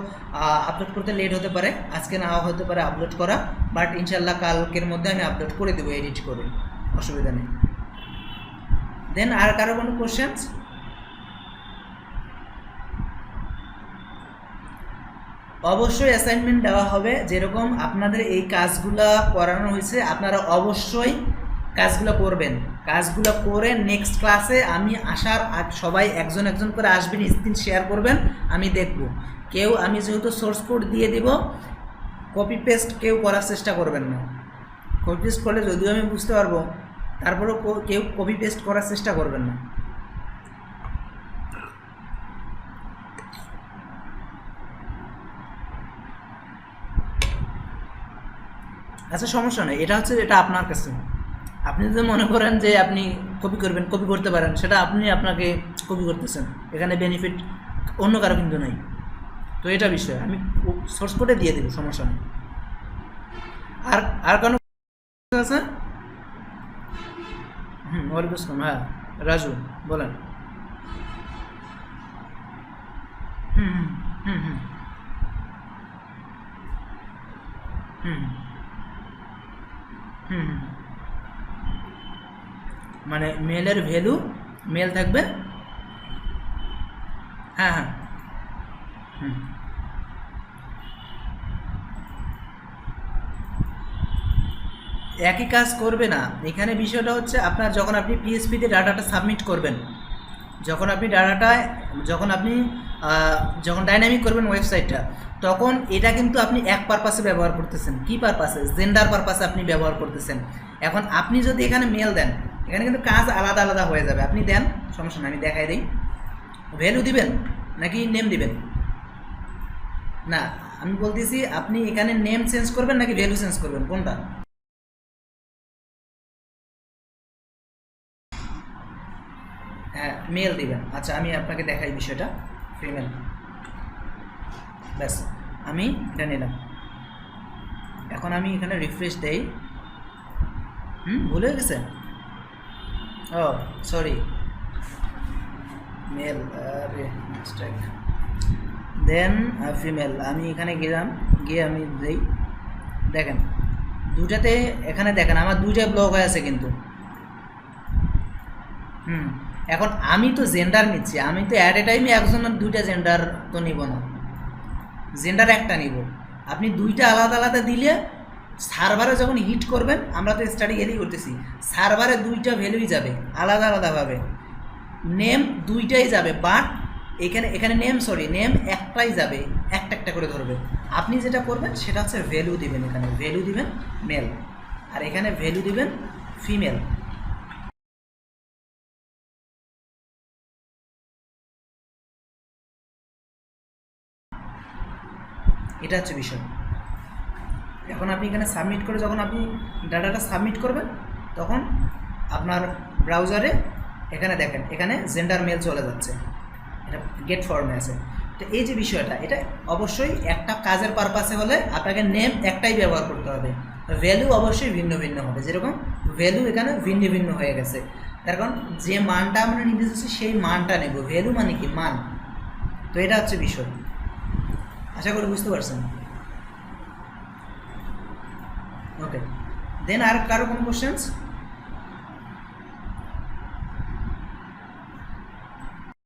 আপলোড করতে লেট হতে পারে, আজকে নাও হতে পারে আপলোড করা, বাট ইনশাল্লাহ কালকের মধ্যে আমি আপলোড করে দেবো এডিট করে, অসুবিধা নেই। দেন আর কারো কোনো কোশ্চেন্স? অবশ্যই অ্যাসাইনমেন্ট দেওয়া হবে, যেরকম আপনাদের এই কাজগুলো করানো হয়েছে, আপনারা অবশ্যই কাজগুলো করবেন। কাজগুলো করে নেক্সট ক্লাসে আমি আসার সবাই একজন একজন করে আসবেন, স্ক্রিন শেয়ার করবেন, আমি দেখব। আমি যেহেতু সোর্স কোড দিয়ে দিব, কপি পেস্ট কেউ করার চেষ্টা করবেন না। কপি পেস্ট করলে যদিও আমি বুঝতে পারবো, তারপরেও কেউ কপি পেস্ট করার চেষ্টা করবেন না। আচ্ছা, সমস্যা নেই, এটা আপনার কাছে। আপনি যদি মনে করেন যে আপনি কপি করবেন, কপি করতে পারেন, সেটা আপনাকে কপি করতেছেন, এখানে বেনিফিট অন্য কারো কিন্তু নাই। তো এটা বিষয় আমি সোর্স কোডে দিয়ে দেব, সমস্যা নেই। আর কোনো আছে? ওয়ালাইকুম আসসালাম। হ্যাঁ রাজু, বলেন। হুম হুম হুম হুম হুম হুম মানে মেলের ভ্যালু মেল থাকবে। হ্যাঁ হ্যাঁ হুম একই কাজ করবে না। এখানে বিষয়টা হচ্ছে, যখন আপনি পিএসপিতে ডাটাটা সাবমিট করবেন, যখন আপনি যখন ডাইনামিক করবেন ওয়েবসাইটটা, তখন এটা কিন্তু আপনি এক পারপাসে ব্যবহার করতেছেন। কি পারপাসে? জেন্ডার পারপাসে আপনি ব্যবহার করতেছেন। এখন আপনি যদি এখানে মেল দেন, এখানে কিন্তু কাজ আলাদা আলাদা হয়ে যাবে। আপনি দেন, সমস্যা না, আমি দেখাই দিই। ভ্যালু দিবেন নাকি নেম দিবেন? না, আমি বলতেছি আপনি এখানে নেম চেঞ্জ করবেন নাকি ভ্যালু চেঞ্জ করবেন, কোনটা? হ্যাঁ, মেল দিবেন। আচ্ছা, আমি আপনাকে দেখাই বিষয়টা। ফিমেল, ব্যাস আমি এটা নিলাম। এখন আমি এখানে রিফ্রেশ দেই। ভুলে গেছে, ও সরি, মেল, আরে মিস্টেক। দেন ফিমেল, আমি এখানে গেলাম, গিয়ে আমি দেই। দেখেন দুটাতে, এখানে দেখেন আমার দুইটা ব্লক হয়ে আছে কিন্তু। এখন আমি তো জেন্ডার নিচ্ছি, আমি তো অ্যাট এ টাইমে একজনের দুইটা জেন্ডার তো নিব না, জেন্ডার একটা নিব। আপনি দুইটা আলাদা আলাদা দিলে সার্ভারে যখন হিট করবেন, আমরা তো স্টাডি এলেই করতেছি, সার্ভারে দুইটা ভ্যালুই যাবে আলাদা আলাদাভাবে, নেম দুইটাই যাবে, বাট এখানে নেম নেম একটাই যাবে, একটা একটা করে ধরবে। আপনি যেটা করবেন সেটা হচ্ছে ভ্যালু দিবেন, এখানে ভ্যালু দিবেন মেল, আর এখানে ভ্যালু দিবেন ফিমেল। এটা হচ্ছে বিষয়। এখন আপনি এখানে সাবমিট করে, যখন আপনি ডাটাটা সাবমিট করবেন, তখন আপনার ব্রাউজারে এখানে দেখেন, এখানে জেন্ডার মেল চলে যাচ্ছে, এটা গেট ফর্মে আছে। তো এই যে বিষয়টা, এটা অবশ্যই একটা কাজের পারপাসে হলে আপনাকে নেম একটাই ব্যবহার করতে হবে, ভ্যালু অবশ্যই ভিন্ন ভিন্ন হবে। যেরকম ভ্যালু এখানে ভিন্ন ভিন্ন হয়ে গেছে, তার কারণ যে মানটা আমরা নিতে চাচ্ছি সেই মানটা নেব, ভ্যালু মানে কি মান। তো এটা হচ্ছে বিষয়, আশা করি বুঝতে পারছেন। ওকে, দেন আর কারো কোনো কোশ্চেন্স?